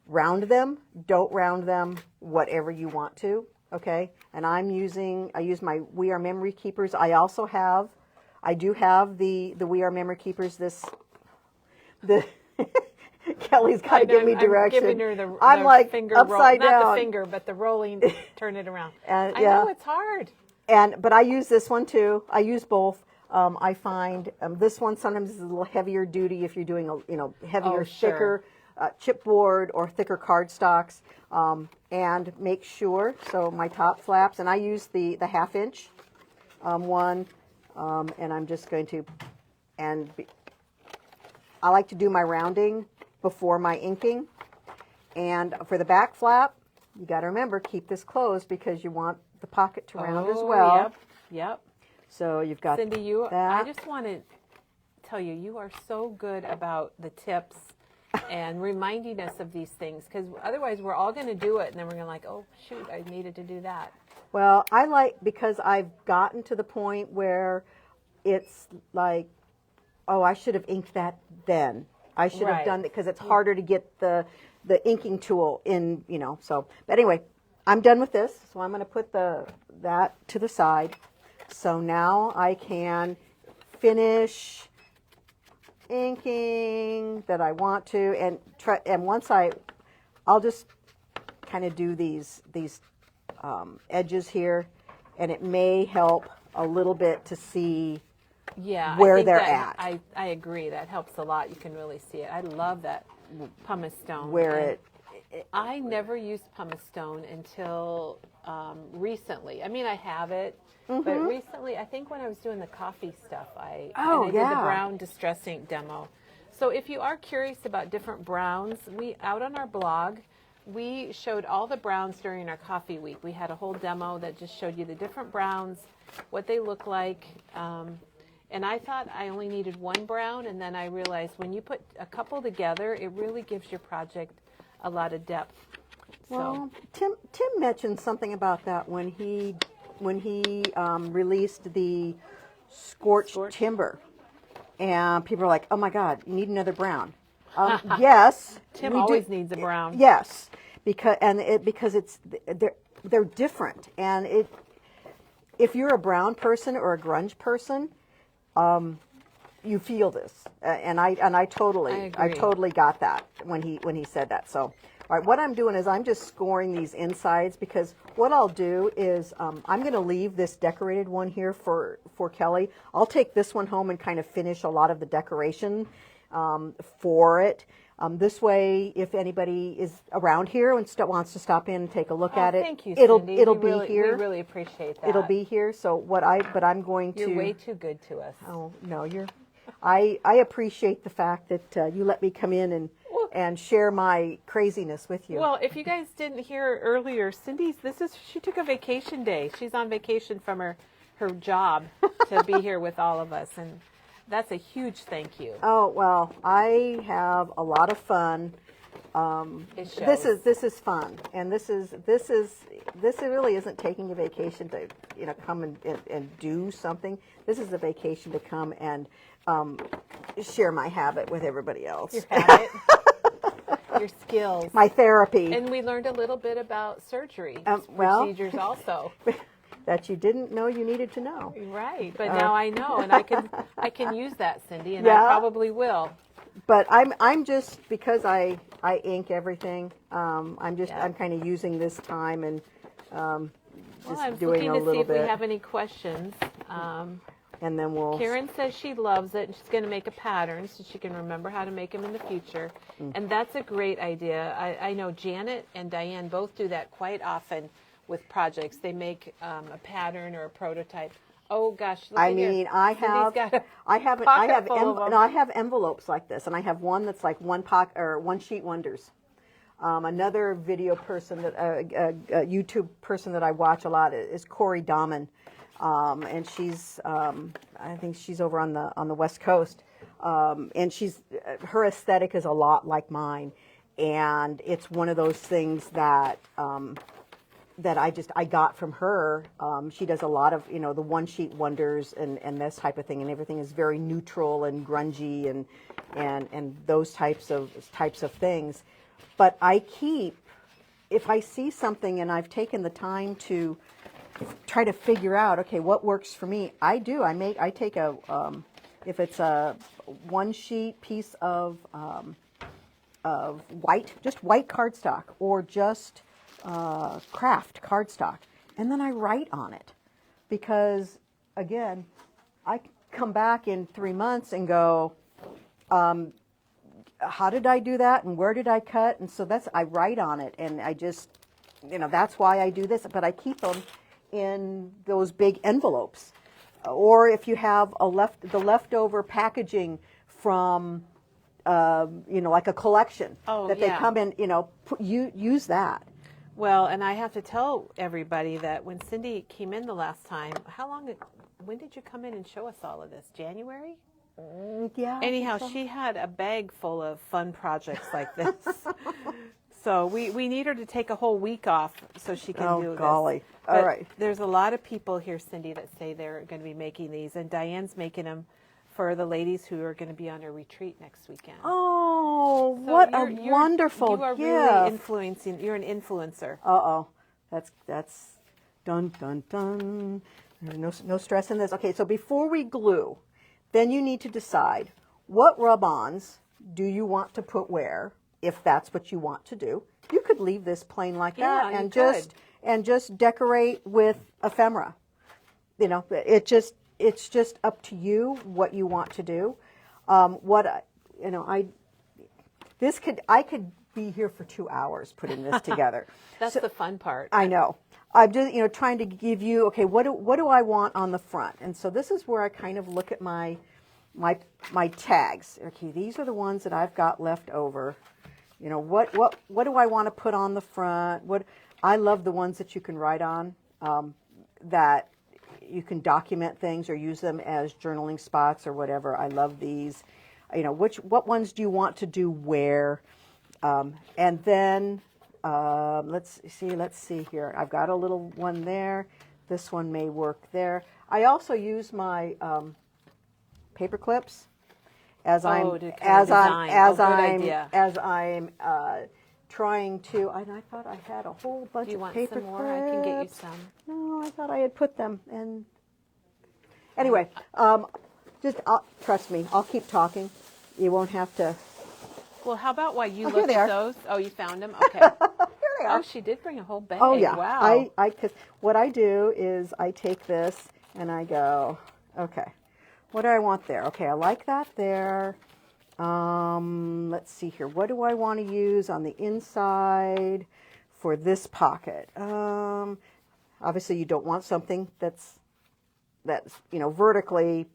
Round them, don't round them, whatever you want to. Okay. And I use my We Are Memory Keepers. I do have the We Are Memory Keepers. Kelly's got to give me direction. I'm giving her the I'm like finger upside roll, down. not the finger, but the rolling. Turn it around. I yeah. know it's hard. But I use this one too. I use both. I find this one sometimes is a little heavier duty if you're doing heavier, Oh, sure. thicker chipboard or thicker cardstocks. And make sure, so my top flaps, and I use the 1/2 inch one, and I'm just going to, I like to do my rounding before my inking. And for the back flap, you got to remember, keep this closed because you want the pocket to round as well. Yep. So you've got Cindy, that. I just want to tell you, you are so good about the tips and reminding us of these things, because otherwise we're all going to do it and then we're going to like, oh shoot, I needed to do that. Well, because I've gotten to the point where it's like, oh, I should have inked that then. I should have done it, because it's harder to get the inking tool in, so. But anyway, I'm done with this, so I'm going to put that to the side. So now I can finish inking that I want to, and once I'll just kind of do these edges here, and it may help a little bit to see where they're at. I agree. That helps a lot. You can really see it. I love that pumice stone. I never used pumice stone until recently. I mean, I have it, but recently, I think when I was doing the coffee stuff, I did the brown distress ink demo. So if you are curious about different browns, out on our blog, we showed all the browns during our coffee week. We had a whole demo that just showed you the different browns, what they look like. And I thought I only needed one brown, and then I realized when you put a couple together, it really gives your project a lot of depth. Well, Tim mentioned something about that when he released the scorched timber, and people are like, "Oh my God, you need another brown." Yes, Tim always needs a brown. Yes, because they're different, and if you're a brown person or a grunge person, you feel this, and I totally got that when he said that. So, all right, what I'm doing is I'm just scoring these insides, because what I'll do is I'm going to leave this decorated one here for Kelly. I'll take this one home and kind of finish a lot of the decoration for it. This way, if anybody is around here and wants to stop in and take a look at it, thank you, it'll Cindy. be here. We really appreciate that. It'll be here. So I'm going to. You're way too good to us. Oh no, I appreciate the fact that you let me come in and share my craziness with you. Well, if you guys didn't hear earlier, she took a vacation day. She's on vacation from her job to be here with all of us, and that's a huge thank you. Oh well, I have a lot of fun. It shows. This is fun, and this really isn't taking a vacation to come and do something. This is a vacation to come and share my habit with everybody else. Your habit, your skills, my therapy, and we learned a little bit about surgery procedures also. That you didn't know you needed to know. Right, but now I know, and I can use that, Cindy, and I probably will. But I'm just, because I ink everything. I'm kind of using this time and just doing a little bit. I'm looking to see if we have any questions. and then we'll. Karen says she loves it, and she's going to make a pattern so she can remember how to make them in the future. And that's a great idea. I know Janet and Diane both do that quite often with projects. They make a pattern or a prototype. Oh gosh! Look I at here. mean, I Cindy's have, got a I have, pocket full of 'em. no, I have envelopes like this, and I have one that's like one sheet wonders. Another video person that a YouTube person that I watch a lot is Corey Dahman, and she's I think she's over on the West Coast, and her aesthetic is a lot like mine, and it's one of those things that that I got from her. She does a lot of the one sheet wonders and this type of thing, and everything is very neutral and grungy and those types of things. But I keep, if I see something and I've taken the time to try to figure out, okay, what works for me, I take a, if it's a one sheet piece of just white cardstock or just craft cardstock, and then I write on it, because again, I come back in 3 months and go, how did I do that, and where did I cut? And so I write on it, and I just, that's why I do this. But I keep them in those big envelopes, or if you have the leftover packaging from, like a collection that they come in, use that. Well, and I have to tell everybody that when Cindy came in the last time, when did you come in and show us all of this? January? Yeah. Anyhow, she had a bag full of fun projects like this. So we need her to take a whole week off so she can do this. Oh, golly. But All right. there's a lot of people here, Cindy, that say they're going to be making these, and Diane's making them for the ladies who are going to be on a retreat next weekend. Oh, So what a wonderful You are gift. really influencing. You're an influencer. Uh-oh. That's dun, dun, dun. There's no stress in this. Okay, so before we glue, then you need to decide what rub-ons do you want to put where, if that's what you want to do. You could leave this plain like that and just decorate with ephemera. It's just up to you what you want to do. I could be here for 2 hours putting this together. That's the fun part. I know. I'm just trying to give you, okay, what do I want on the front? And so this is where I kind of look at my tags. Okay, these are the ones that I've got left over. What do I want to put on the front? I love the ones that you can write on, that you can document things or use them as journaling spots or whatever. I love these. What ones do you want to do where? And then let's see here. I've got a little one there. This one may work there. I also use my paper clips as I'm trying to. And I thought I had a whole bunch of paper clips. Do you want some more? I can get you some. No, I thought I had put them. And anyway, trust me. I'll keep talking. You won't have to. Well, how about while you here look they at are. those? Oh, you found them? Okay. Here they are. Oh, she did bring a whole bag. Oh yeah. Wow. Cause what I do is I take this and I go, okay, what do I want there? Okay, I like that there. Let's see here. What do I want to use on the inside for this pocket? Obviously you don't want something that's vertically,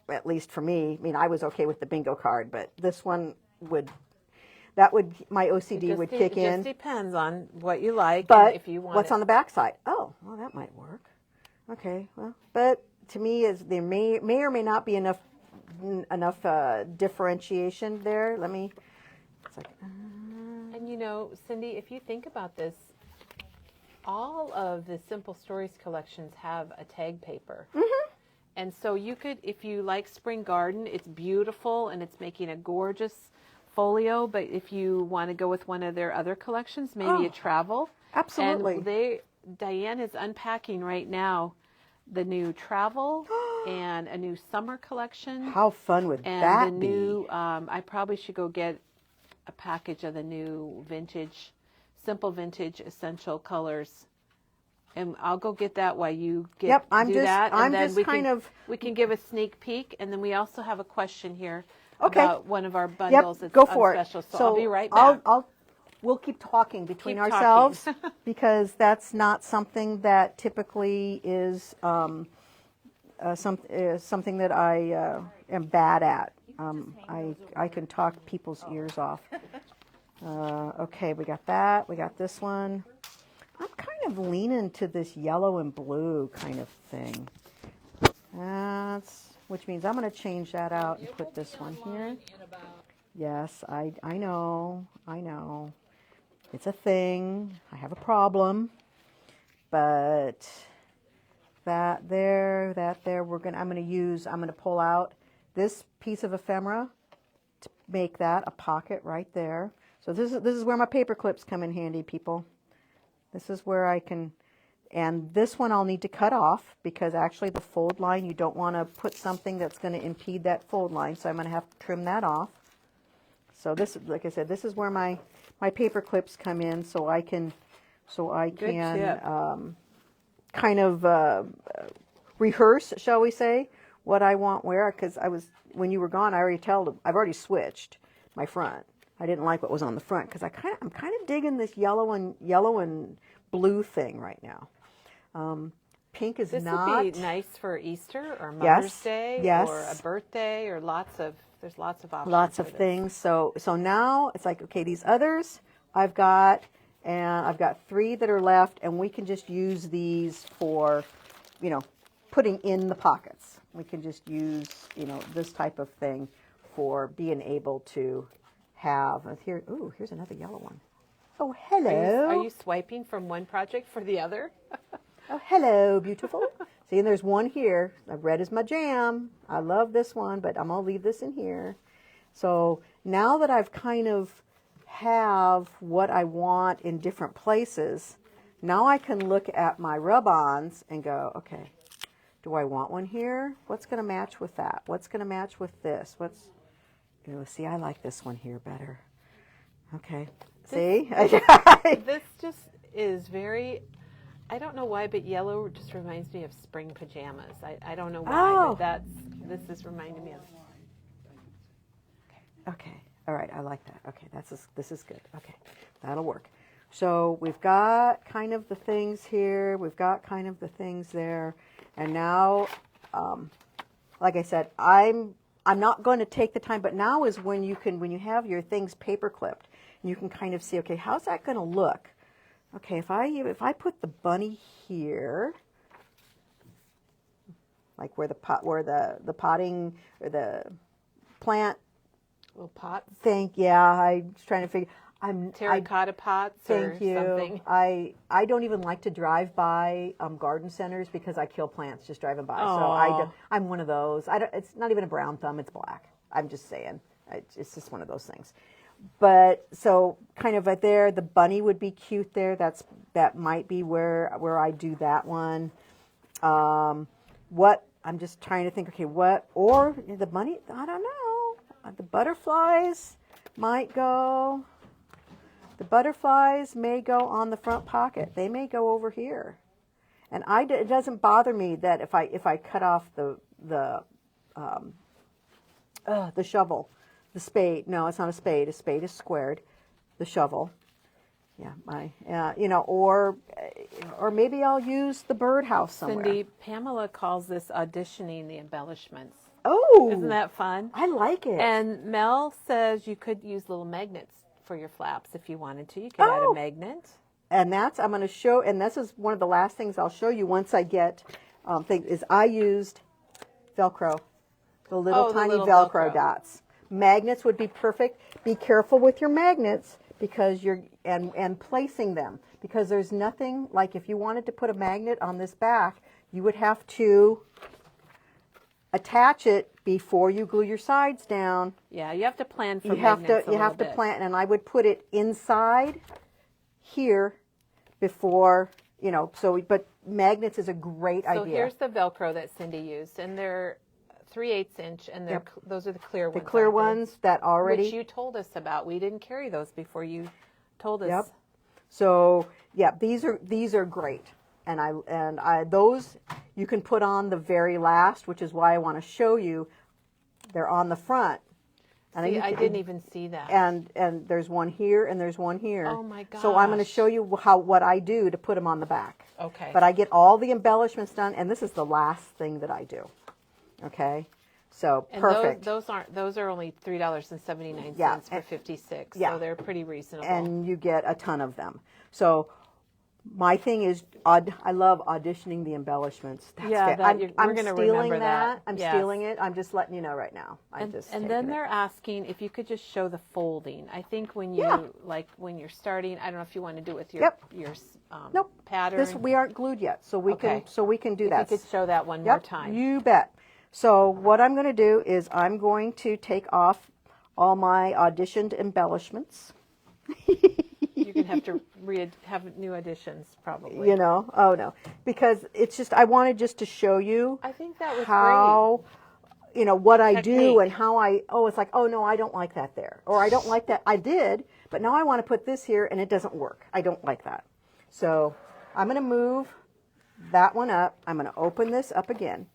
at least for me. I mean, I was okay with the bingo card, but this one my OCD would kick in. It just depends on what you like. But and if you want what's on the back side? Oh, well, that might work. Okay, well, but to me, there may or may not be enough differentiation there. It's like, And Cindy, if you think about this, all of the Simple Stories collections have a tag paper. Mm-hmm. And so you could, if you like Spring Garden, it's beautiful and it's making a gorgeous folio. But if you want to go with one of their other collections, maybe a travel. Absolutely. And Diane is unpacking right now the new travel and a new summer collection. How fun would that and the new, I probably should go get a package of the new Simple Vintage Essential Colors And I'll go get that while you get Yep, I'm do just- that. And I'm then just we kind can, of- we can give a sneak peek, and then we also have a question here Okay. about one of our bundles. Yep, It's go on for special, it. so I'll be right back. We'll keep talking between Keep talking. ourselves because that's not something that typically is something that I am bad at. I can talk people's ears off. Okay, we got that. We got this one. I'm kind of leaning to this yellow and blue kind of thing. Which means I'm going to change that out and put this one here. Yes, I know. It's a thing. I have a problem. But that there, I'm going to pull out this piece of ephemera to make that a pocket right there. So this is where my paper clips come in handy, people. This is where I can, and this one I'll need to cut off because actually the fold line, you don't want to put something that's going to impede that fold line. So I'm going to have to trim that off. So this, like I said, this is where my paper clips come in, so I can kind of rehearse, shall we say, what I want where. Because when you were gone, I've already switched my front. I didn't like what was on the front because I'm kind of digging this yellow and blue thing right now. Pink is not. This would be nice for Easter or Mother's Day yes. or a birthday or there's lots of options. Lots of things. So now it's like, okay, these others I've got 3 that are left, and we can just use these for, putting in the pockets. We can just use, this type of thing for being able to have. Here's another yellow one. Oh, hello. Are you swiping from one project for the other? Oh, hello, beautiful. See, and there's one here. Red is my jam. I love this one, but I'm going to leave this in here. So now that I've kind of have what I want in different places, now I can look at my rub-ons and go, okay, do I want one here? What's going to match with that? What's going to match with this? See, I like this one here better. Okay. See? This just is very, I don't know why, but yellow just reminds me of spring pajamas. I don't know why, but this is reminding me of. Okay. All right. I like that. Okay. This is good. Okay. That'll work. So we've got kind of the things here. We've got kind of the things there. And now, like I said, I'm not going to take the time, but now is when you have your things paper clipped, and you can kind of see, okay, how's that going to look? Okay, if I put the bunny here, like where the potting or the plant Little pots? thing, yeah, I'm trying to figure. Terracotta pots or Thank you. something? I don't even like to drive by garden centers because I kill plants just driving by. Aw. So I'm one of those. It's not even a brown thumb. It's black. I'm just saying. It's just one of those things. But so kind of right there, the bunny would be cute there. That might be where I do that one. What I'm just trying to think. Okay, what or the bunny? I don't know. The butterflies might go. The butterflies may go on the front pocket. They may go over here, and it doesn't bother me that if I cut off the shovel, the spade. No, it's not a spade. A spade is squared. The shovel, yeah, or maybe I'll use the birdhouse somewhere. Cindy, Pamela calls this auditioning the embellishments. Oh, Isn't that fun? I like it. And Mel says you could use little magnets for your flaps if you wanted to. You could add a magnet. And I'm going to show, and this is one of the last things I'll show you once I get I used Velcro, the little tiny little Velcro Velcro. dots. Magnets would be perfect. Be careful with your magnets because and placing them, because there's nothing like if you wanted to put a magnet on this back, you would have to attach it before you glue your sides down. Yeah, you have to plan for You have magnets to plan, and I would put it inside here before, but magnets is a great idea. So here's the Velcro that Cindy used, and they're 3/8 inch, and those are the clear ones. The clear aren't they? ones that already. Which you told us about. We didn't carry those before you told us. Yep. So yeah, these are great. And those you can put on the very last, which is why I want to show you. They're on the front. And See, I didn't even see that. And there's one here and there's one here. Oh my gosh. So I'm going to show you what I do to put them on the back. Okay. But I get all the embellishments done, and this is the last thing that I do. Okay. So And perfect. those are only $3.79 Yeah, for 56. yeah. So they're pretty reasonable. And you get a ton of them. So my thing is, I love auditioning the embellishments. That's Yeah, we're we're gonna stealing remember that. I'm Yes. stealing it. I'm just letting you know right now. And taking then it. they're asking if you could just show the folding. I think when you Yeah. when you're starting, I don't know if you want to do it with your Yep. Nope. pattern. We aren't glued yet, so we Okay. can do if that. you could show that one more Yep, time. you bet. So what I'm going to do is I'm going to take off all my auditioned embellishments. You're gonna have to have new additions probably. You know, oh no, because it's just I wanted just to show you I think that was how, you know, what I do Technique. and how it's like, oh no, I don't like that there, or I don't like that. I did, but now I want to put this here and it doesn't work. I don't like that. So I'm going to move that one up. I'm going to open this up again.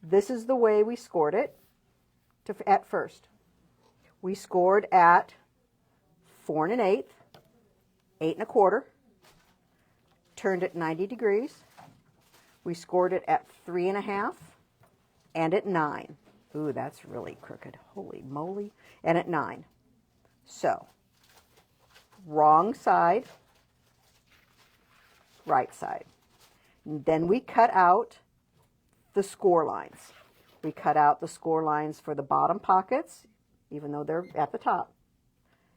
This is the way we scored it at first. We scored at 4 1/8, 8 1/4, turned it 90 degrees. We scored it at 3 1/2 and at 9. Ooh, that's really crooked. Holy moly. And at 9. So, wrong side, right side. And then we cut out the score lines. We cut out the score lines for the bottom pockets, even though they're at the top.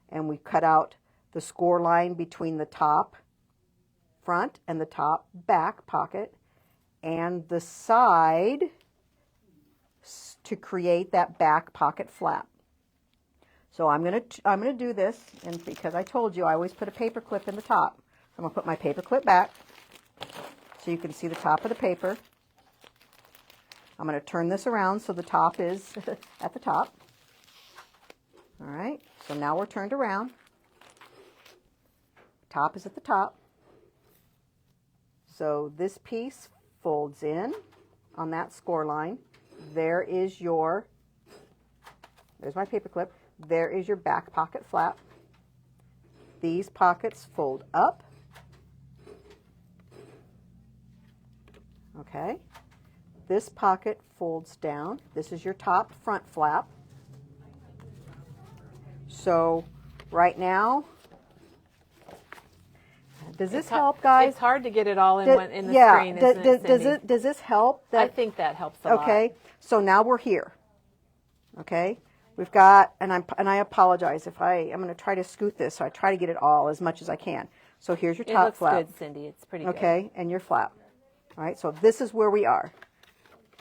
And we cut out the score line between the top front and the top back pocket and the side to create that back pocket flap. So I'm gonna do this, and because I told you I always put a paper clip in the top. I'm gonna put my paper clip back so you can see the top of the paper. I'm going to turn this around so the top is at the top. All right, so now we're turned around. Top is at the top. So this piece folds in on that score line. There's my paper clip. There is your back pocket flap. These pockets fold up. Okay. This pocket folds down. This is your top front flap. So right now, does this help, guys? It's hard to get it all in the screen, isn't it, Cindy? Does this help? I think that helps a lot. Okay, so now we're here. Okay, we've got, and I apologize if I'm going to try to scoot this, so I try to get it all as much as I can. So here's your It top looks flap. good, Cindy. It's pretty good. Okay, and your flap. All right, so this is where we are.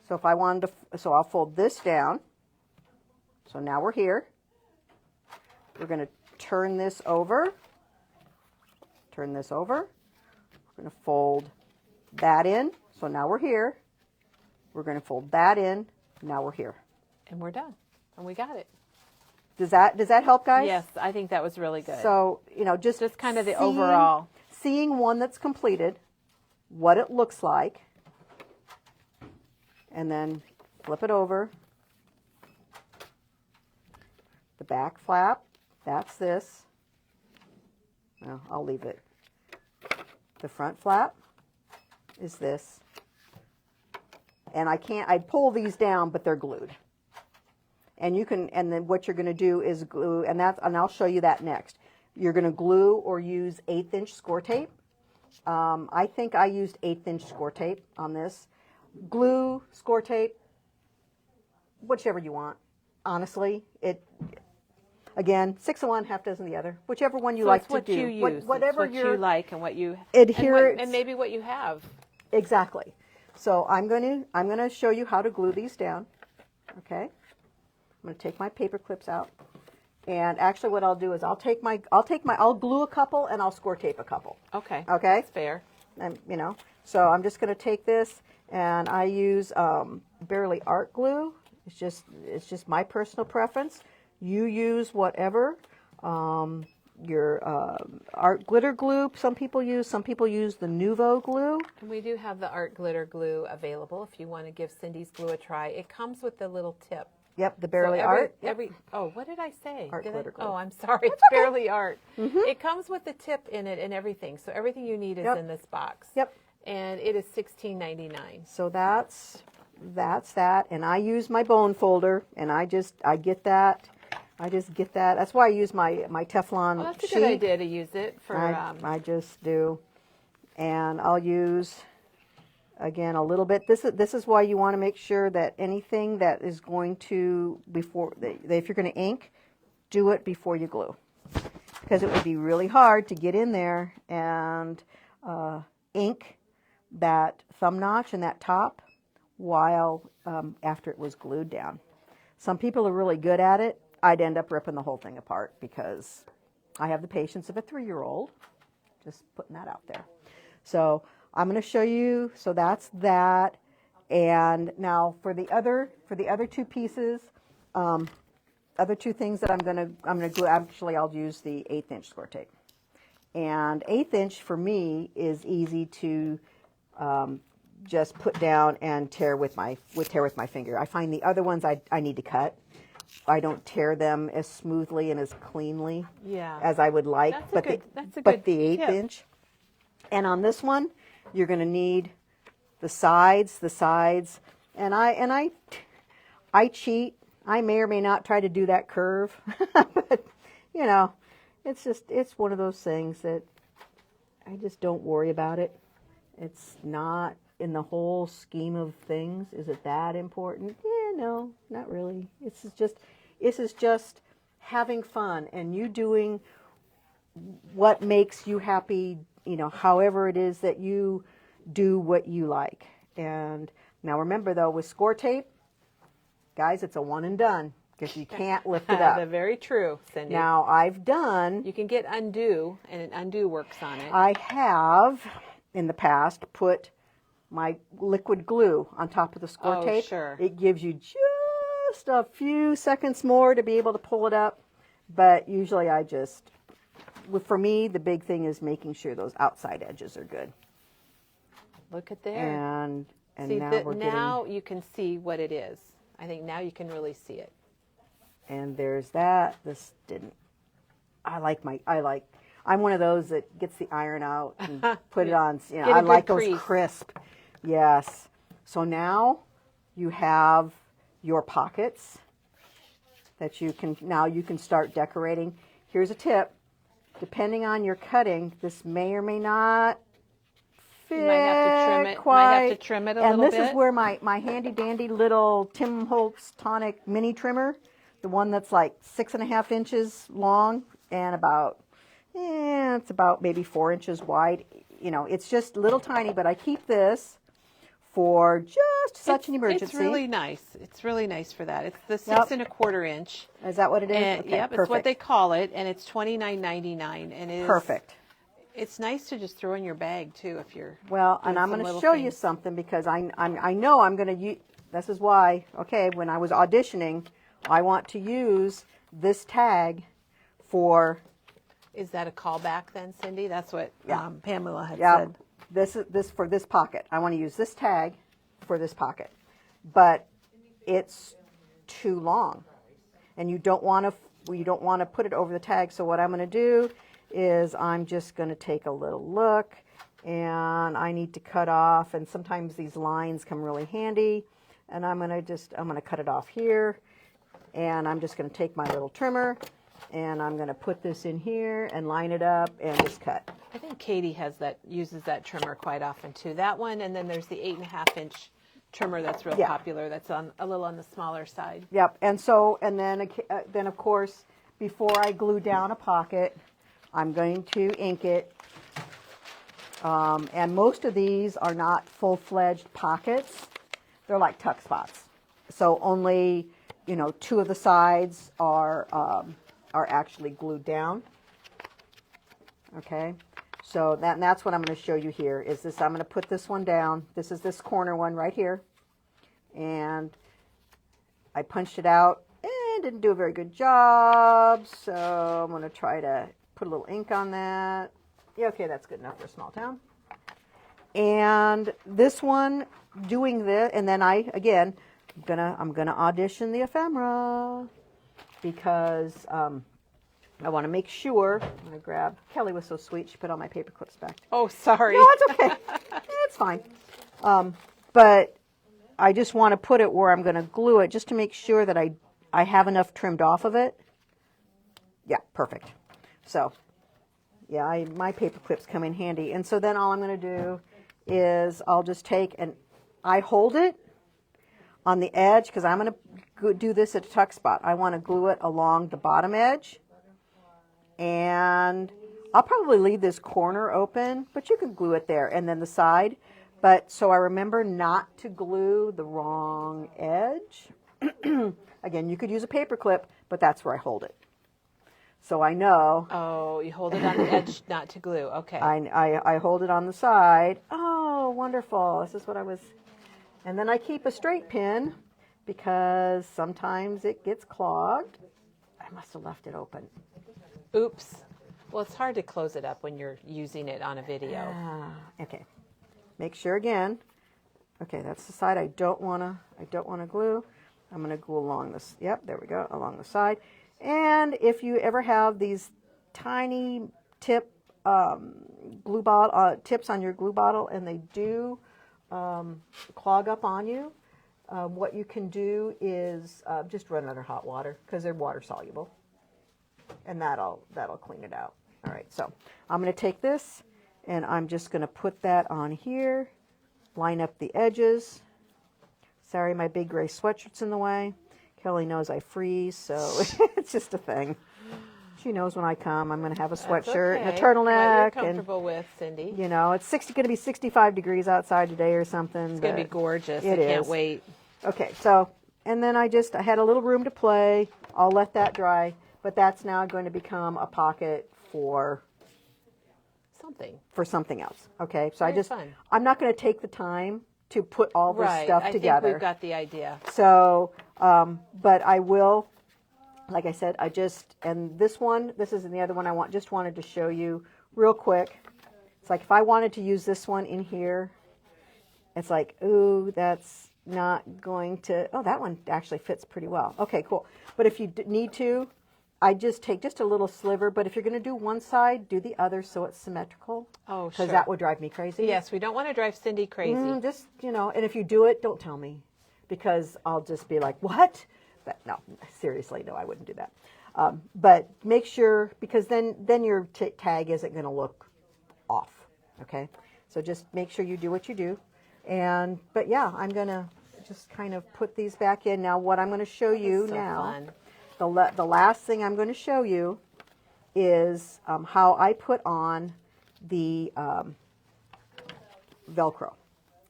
So if I wanted to, so I'll fold this down. So now we're here. We're going to turn this over. Turn this over. We're going to fold that in. So now we're here. We're going to fold that in. Now we're here. And we're done. And we got it. Does that help, guys? Yes, I think that was really good. So, just kind of the overall. Seeing one that's completed, what it looks like, and then flip it over. The back flap, that's this. Well, I'll leave it. The front flap is this. And I'd pull these down, but they're glued. And then what you're going to do is glue, and I'll show you that next. You're going to glue or use 1/8" score tape. I think I used 1/8" score tape on this. Glue, score tape, whichever you want. Honestly, again, 6 of one, half dozen the other. Whichever one you So like it's to what do. you use. Whatever it's what you like and what you adhere. and maybe what you have. Exactly. So I'm going to show you how to glue these down. Okay. I'm going to take my paper clips out. And actually what I'll do is I'll glue a couple and I'll score tape a couple. Okay. Okay. That's fair. And, so I'm just going to take this and I use Barely Art glue. It's just my personal preference. You use whatever. art glitter glue. Some people use the Nuvo glue. And we do have the art glitter glue available if you want to give Cindy's glue a try. It comes with the little tip. Yep, the Barely Art. Yep. Oh, what did I say? Art glitter glue. Oh, I'm sorry. It's Barely Art. It comes with the tip in it and everything. So everything you need is in this box. Yep. And it is $16.99. So that's that. And I use my bone folder, and I get that. I just get that. That's why I use my Teflon Well, that's a sheet. good idea to use it for. I just do. And I'll use, again, a little bit. This is why you want to make sure that anything that is going to, if you're going to ink, do it before you glue. Because it would be really hard to get in there and ink that thumb notch and that top while after it was glued down. Some people are really good at it. I'd end up ripping the whole thing apart because I have the patience of a 3-year-old. Just putting that out there. So I'm going to show you. So that's that. And now for the other two pieces, other two things that I'm going to glue. Actually, I'll use the 1/8 inch score tape. And 1/8 inch for me is easy to just put down and tear with my finger. I find the other ones I need to cut. I don't tear them as smoothly and as cleanly as I would like. That's a but good the 1/8 tip. inch. And on this one, you're going to need the sides, and I cheat. I may or may not try to do that curve, but it's one of those things that I just don't worry about it. It's not in the whole scheme of things. Is it that important? Yeah, no, not really. This is just having fun and you doing what makes you happy, however it is that you do what you like. And now remember though, with score tape, guys, it's a one and done because you can't lift it up. Very true, Cindy. Now You can get undo, and an undo works on it. I have in the past put my liquid glue on top of the score tape. Sure. It gives you just a few seconds more to be able to pull it up, but usually for me, the big thing is making sure those outside edges are good. Look at there. And See, now you can see what it is. I think now you can really see it. and there's that. This didn't. I'm one of those that gets the iron out and put it on. I like those crease. crisp. Yes. So now you have your pockets that you can start decorating. Here's a tip. Depending on your cutting, this may or may not fit You might have to trim it. quite. Might have to trim it a little bit. And this is where my handy dandy little Tim Holtz tonic mini trimmer, the one that's like 6.5 inches long and it's about maybe 4 inches wide. It's just little tiny, but I keep this for just such an emergency. It's really nice. It's really nice for that. It's the 6 1/4 inch. Is that what it is? And, Okay, yep, perfect. it's what they call it, and it's $29.99. And it is Perfect. It's nice to just throw in your bag too if you're. Well, and I'm going to show you something because I know I'm going to use. This is why. Okay, when I was auditioning, I want to use this tag for. Is that a callback then, Cindy? That's what Pamela had Yeah, said. this for this pocket. I want to use this tag for this pocket, but it's too long, and you don't want to put it over the tag. So what I'm going to do is I'm just going to take a little look, and I need to cut off. And sometimes these lines come really handy, and I'm going to cut it off here, and I'm just going to take my little trimmer. And I'm going to put this in here and line it up and just cut. I think Katie uses that trimmer quite often too. That one, and then there's the 8.5 inch trimmer that's real popular. That's a little on the smaller side. Yep. And then of course, before I glue down a pocket, I'm going to ink it. And most of these are not full-fledged pockets. They're like tuck spots. So only, 2 of the sides are actually glued down. Okay, so that's what I'm going to show you here is this. I'm going to put this one down. This is this corner one right here, and I punched it out and didn't do a very good job, so I'm going to try to put a little ink on that. Yeah, okay, that's good enough for a small town. And this one, doing this, and then I'm gonna audition the ephemera because I want to make sure. I'm gonna grab. Kelly was so sweet; she put all my paper clips back. Oh, sorry. No, it's okay. It's fine. But I just want to put it where I'm going to glue it, just to make sure that I have enough trimmed off of it. Yeah, perfect. So, yeah, my paper clips come in handy. And so then all I'm going to do is I'll just take and I hold it on the edge because I'm going to do this at a tuck spot. I want to glue it along the bottom edge. And I'll probably leave this corner open, but you can glue it there and then the side. But so I remember not to glue the wrong edge. Again, you could use a paper clip, but that's where I hold it. So I know. Oh, you hold it on the edge, not to glue. Okay. I hold it on the side. Oh, wonderful. This is what I was. And then I keep a straight pin because sometimes it gets clogged. I must have left it open. Oops. Well, it's hard to close it up when you're using it on a video. Okay. Make sure again. Okay, that's the side I don't want to glue. I'm going to glue along this. Yep, there we go, along the side. And if you ever have these tiny tip glue bottle tips on your glue bottle and they do clog up on you, what you can do is just run under hot water because they're water soluble, and that'll clean it out. All right, so I'm going to take this and I'm just going to put that on here, line up the edges. Sorry, my big gray sweatshirt's in the way. Kelly knows I freeze, so it's just a thing. She knows when I come, I'm going to have a sweatshirt and a turtleneck. What you're comfortable with, Cindy. You know, it's going to be 65 degrees outside today or something. It's going to be gorgeous. I can't wait. Okay, so, and then I had a little room to play. I'll let that dry, but that's now going to become a pocket for something else. Okay, so I'm not going to take the time to put all this stuff together. I think we've got the idea. So, but I will, like I said, and this isn't the other one wanted to show you real quick. It's like if I wanted to use this one in here, it's like, ooh, that's not going to, oh, that one actually fits pretty well. Okay, cool. But if you need to, I just take just a little sliver, but if you're going to do one side, do the other so it's symmetrical. Oh, sure. Because that would drive me crazy. Yes, we don't want to drive Cindy crazy. And if you do it, don't tell me, because I'll just be like, what? But no, seriously, no, I wouldn't do that. But make sure, because then your tag isn't going to look off, okay? So just make sure you do what you do. But yeah, I'm going to just kind of put these back in. Now, what I'm going to show you now. Fun. The last thing I'm going to show you is how I put on the Velcro.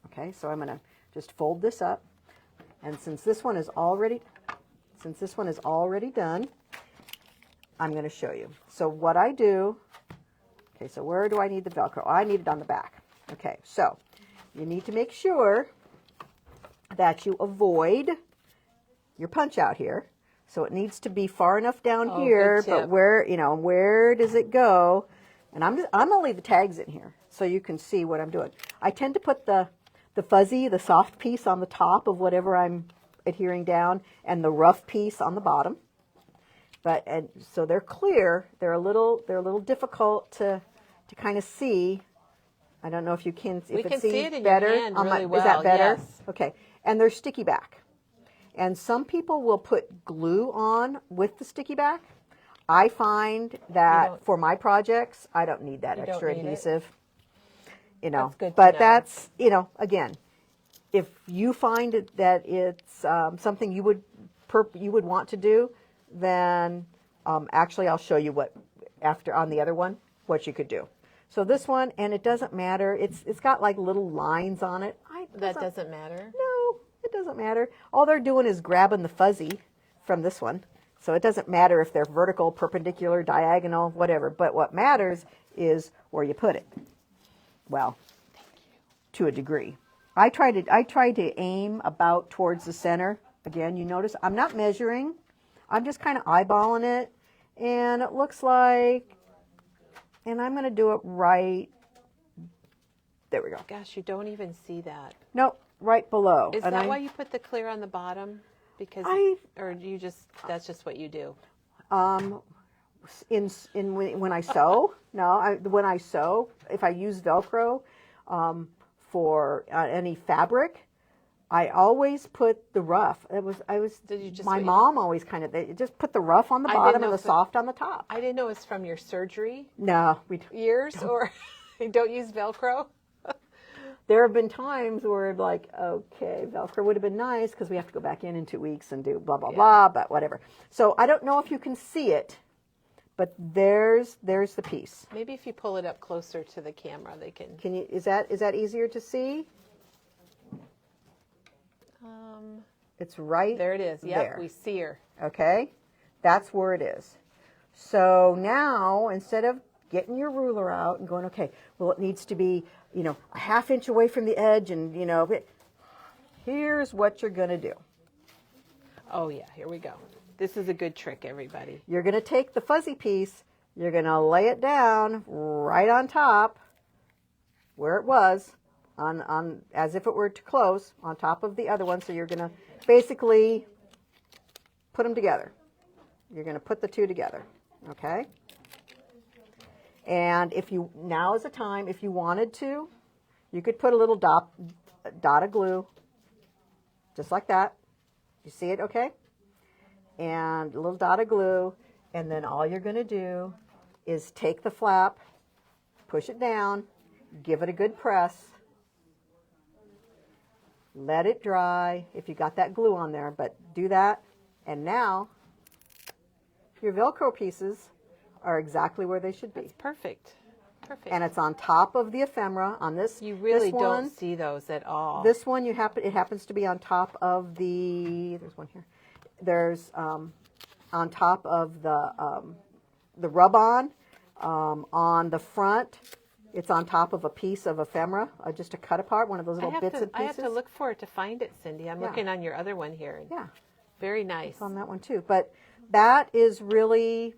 Okay, so I'm going to just fold this up, and since this one is already done, I'm going to show you. So what I do, okay, so where do I need the Velcro? I need it on the back. Okay, so you need to make sure that you avoid your punch out here. So it needs to be far enough down here, but where does it go? And I'm going to leave the tags in here so you can see what I'm doing. I tend to put the fuzzy, the soft piece on the top of whatever I'm adhering down, and the rough piece on the bottom. So they're clear. They're a little difficult to kind of see. I don't know if you can. We can see it in better. your hand really well. Is that better? Yes. Okay. And they're sticky back. And some people will put glue on with the sticky back. I find that for my projects, I don't need that extra adhesive. That's good to know. That's, again, if you find that it's something you would want to do, then actually I'll show you on the other one, what you could do. So this one, and it doesn't matter. It's got like little lines on it. That doesn't matter? No, it doesn't matter. All they're doing is grabbing the fuzzy from this one. So it doesn't matter if they're vertical, perpendicular, diagonal, whatever. But what matters is where you put it. Well, to a degree. I try to aim about towards the center. Again, you notice I'm not measuring. I'm just kind of eyeballing it. And it looks like And I'm going to do it right, there we go. Gosh, you don't even see that. Nope, right below. Is And that why you put the clear on the bottom? Because, or you just, that's just what you do? When I sew, when I sew, if I use Velcro for any fabric, I always put the rough. Did you just my mom always kind of just put the rough on the didn't bottom know and the if it- soft on the top. I didn't know it's from your surgery No, years, or you don't use Velcro? there have been times where like, okay, Velcro would have been nice because we have to go back in 2 weeks and do blah, blah, blah, but whatever. So I don't know if you can see it, but there's the piece. Maybe if you pull it up closer to the camera, they can. Can you, is that easier to see? It's right There it is. Yep, there. we see her. Okay, that's where it is. So now, instead of getting your ruler out and going, okay, well, it needs to be, a ½ inch away from the edge, and, here's what you're going to do. Oh, yeah, here we go. This is a good trick, everybody. You're going to take the fuzzy piece, you're going to lay it down right on top, where it was, on as if it were to close, on top of the other one. So you're going to basically put them together. You're going to put the two together, okay? And now is the time, if you wanted to, you could put a little dot of glue, just like that. You see it, okay? And a little dot of glue, and then all you're going to do is take the flap, push it down, give it a good press, let it dry if you got that glue on there, but do that. And now your Velcro pieces are exactly where they should be. That's perfect. Perfect. And it's on top of the ephemera on this. You really this one, don't see those at all. This one, it happens to be on top of there's one here. There's on top of the rub-on. On the front, it's on top of a piece of ephemera, just a cut apart, one of those little bits and I pieces. have to look for it to find it, Cindy. I'm looking on your other one here. And Yeah, very nice. it's on that one too. But that is really,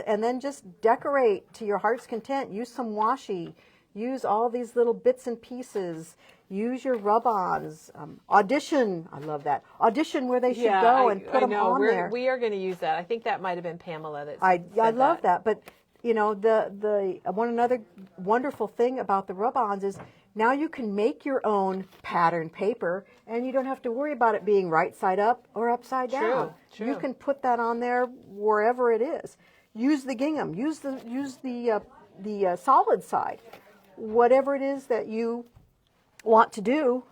and then just decorate to your heart's content. Use some washi. Use all these little bits and pieces. Use your rub-ons. Audition. I love that. Audition where they should go and put them on there. We are going to use that. I think that might have been Pamela that I said love that. But another wonderful thing about the rub-ons is now you can make your own pattern paper, and you don't have to worry about it being right side up or upside down. True. You can put that on there wherever it is. Use the gingham. Use the solid side. Whatever it is that you want to do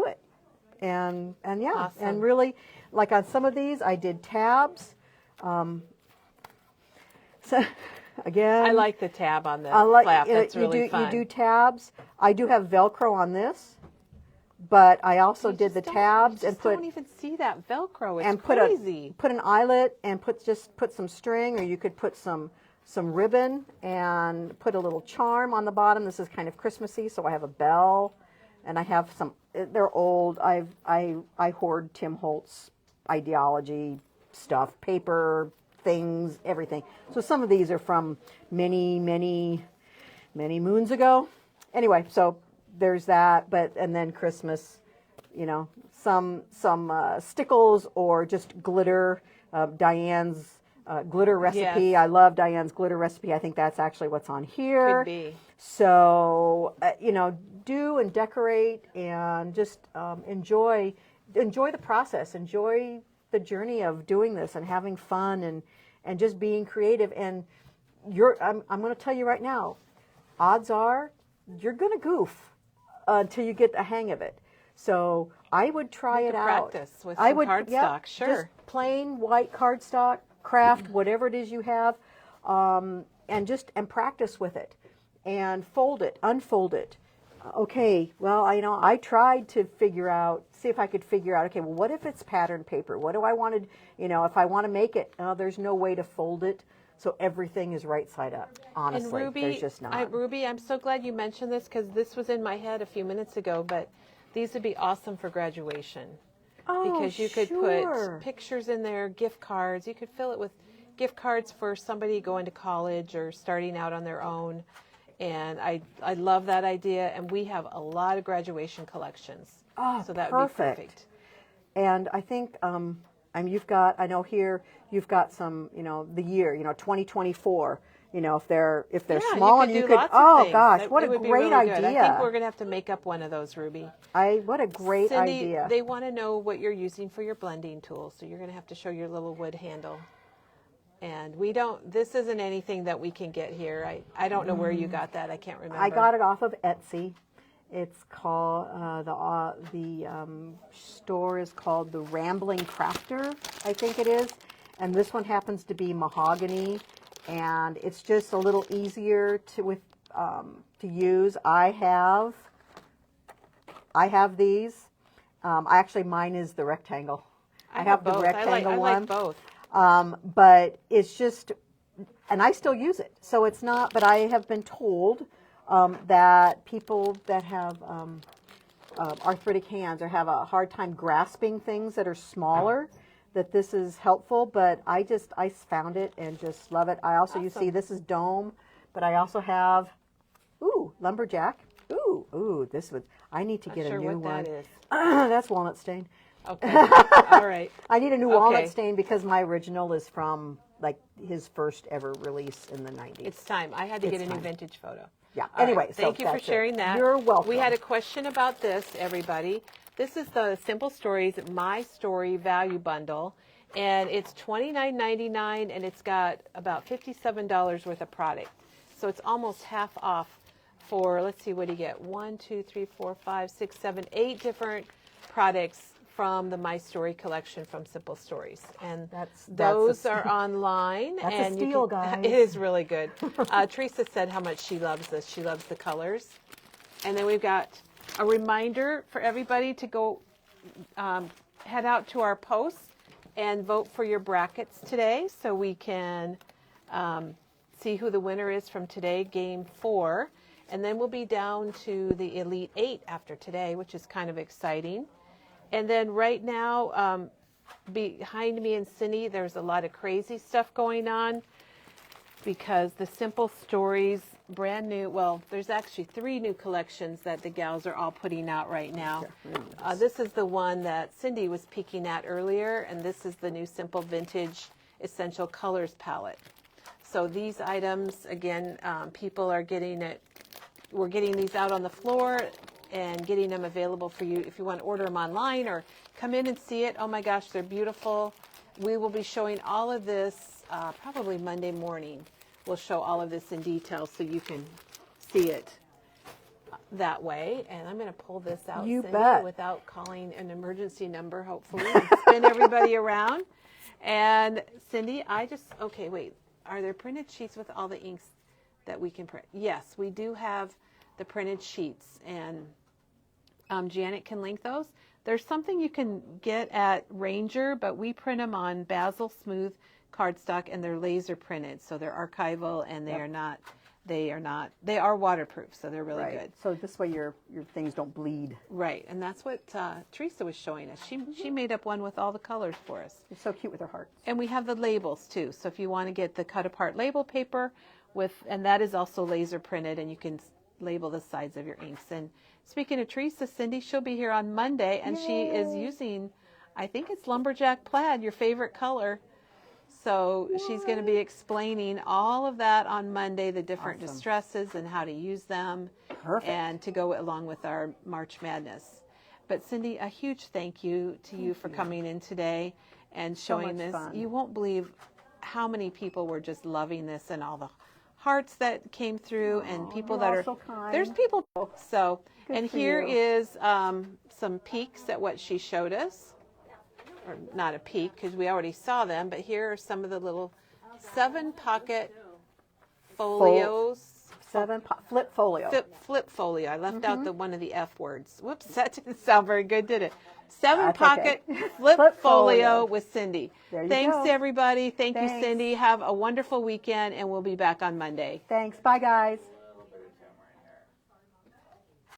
it. And yeah, Awesome. and really, like on some of these, I did tabs. So again, I like the tab on the flap. That's really fun. You do tabs. I do have Velcro on this, but I also did the tabs and don't even see that Velcro. It's and crazy. put an eyelet and put some string, or you could put some ribbon and put a little charm on the bottom. This is kind of Christmassy, so I have a bell, and I have some. They're old. I hoard Tim Holtz ideology stuff, paper, things, everything. So some of these are from many moons ago. Anyway, so there's that. And then Christmas, some stickles or just glitter. Diane's glitter recipe. Yes. I love Diane's glitter recipe. I think that's actually what's on here. Could be. So do and decorate and just enjoy the process. Enjoy the journey of doing this and having fun and just being creative. And I'm going to tell you right now, odds are you're going to goof until you get the hang of it. So I would try it out. Practice with some cardstock, sure. Just plain white cardstock, craft, whatever it is you have, and practice with it, and fold it, unfold it. Okay, well, I tried to see if I could figure out, okay, well, what if it's pattern paper? What do I want to, if I want to make it, there's no way to fold it, so everything is right side up. Honestly, and Ruby, there's just not. Ruby, I'm so glad you mentioned this because this was in my head a few minutes ago, but these would be awesome for graduation. Oh, because you could sure. put pictures in there, gift cards. You could fill it with gift cards for somebody going to college or starting out on their own. And I love that idea. And we have a lot of graduation collections. Oh, so that would be perfect. And I think you've got, I know here you've got some, the year, 2024. If they're small and you could, oh gosh, what a great idea! Good. I think we're gonna have to make up one of those, Ruby. What a great Cindy, idea! They want to know what you're using for your blending tool, so you're gonna have to show your little wood handle. And we don't. This isn't anything that we can get here. I don't know where you got that. I can't remember. I got it off of Etsy. It's called the store is called the Rambling Crafter, I think it is, and this one happens to be mahogany, and it's just a little easier to use. I have these. Actually, mine is the rectangle. I have the rectangle one. I like both. But it's just, and I still use it. So it's not. But I have been told that people that have arthritic hands or have a hard time grasping things that are smaller, that this is helpful. But I found it and just love it. I also, you see, this is dome, but I also have, lumberjack. This would, I need to get a new one. That is. That's walnut stain. Okay. All right. I need a new walnut stain because my original is from like his first ever release in the 90s. It's time. I had to get a new vintage photo. Yeah. All Anyway, right. so Thank you for sharing that. You're welcome. We had a question about this, everybody. This is the Simple Stories My Story Value Bundle, and it's $29.99, and it's got about $57 worth of product. So it's almost half off for, let's see, what do you get? 1, 2, 3, 4, 5, 6, 7, 8 different products from the My Story collection from Simple Stories, and those are online. That's and a steal, guys. It is really good. Teresa said how much she loves this. She loves the colors. And then we've got a reminder for everybody to go head out to our posts and vote for your brackets today, so we can see who the winner is from today, Game 4, and then we'll be down to the Elite 8 after today, which is kind of exciting. And then right now, behind me and Cindy, there's a lot of crazy stuff going on because the Simple Stories brand new, there's actually 3 new collections that the gals are all putting out right now. This is the one that Cindy was peeking at earlier, and this is the new Simple Vintage Essential Colors palette. So these items, again, people are getting it. We're getting these out on the floor and getting them available for you if you want to order them online or come in and see it. Oh my gosh, they're beautiful. We will be showing all of this probably Monday morning. We'll show all of this in detail so you can see it that way. And I'm going to pull this out, You Cindy, bet. without calling an emergency number, hopefully, and spin everybody around. And Cindy, okay, wait. Are there printed sheets with all the inks that we can print? Yes, we do have the printed sheets, and Janet can link those. There's something you can get at Ranger, but we print them on Basil Smooth cardstock, and they're laser printed, so they're archival, and they are waterproof, so they're really good. So this way your things don't bleed. Right, and that's what Teresa was showing us. She made up one with all the colors for us. It's so cute with her hearts. And we have the labels too. So if you want to get the cut apart label paper and that is also laser printed, and you can label the sides of your inks. And speaking of Teresa, Cindy, she'll be here on Monday, and she is using, I think it's lumberjack plaid, your favorite color. So she's going to be explaining all of that on Monday, the different distresses and how to use them. Perfect. And to go along with our March Madness. But Cindy, a huge thank you to you for coming in today and showing this. Fun. You won't believe how many people were just loving this, and all the hearts that came through, and people that are so kind. There's people. So, Good and for here you. is some peeks at what she showed us. Or not a peek because we already saw them, but here are some of the little 7-pocket folios. Flip folio. Flip folio. I left out one of the F words. Whoops, that didn't sound very good, did it? That's 7-pocket okay. flip Flip folio folio. with Cindy. There you Thanks, go. everybody. Thank you, Thanks. Cindy. Have a wonderful weekend, and we'll be back on Monday. Thanks. Bye, guys.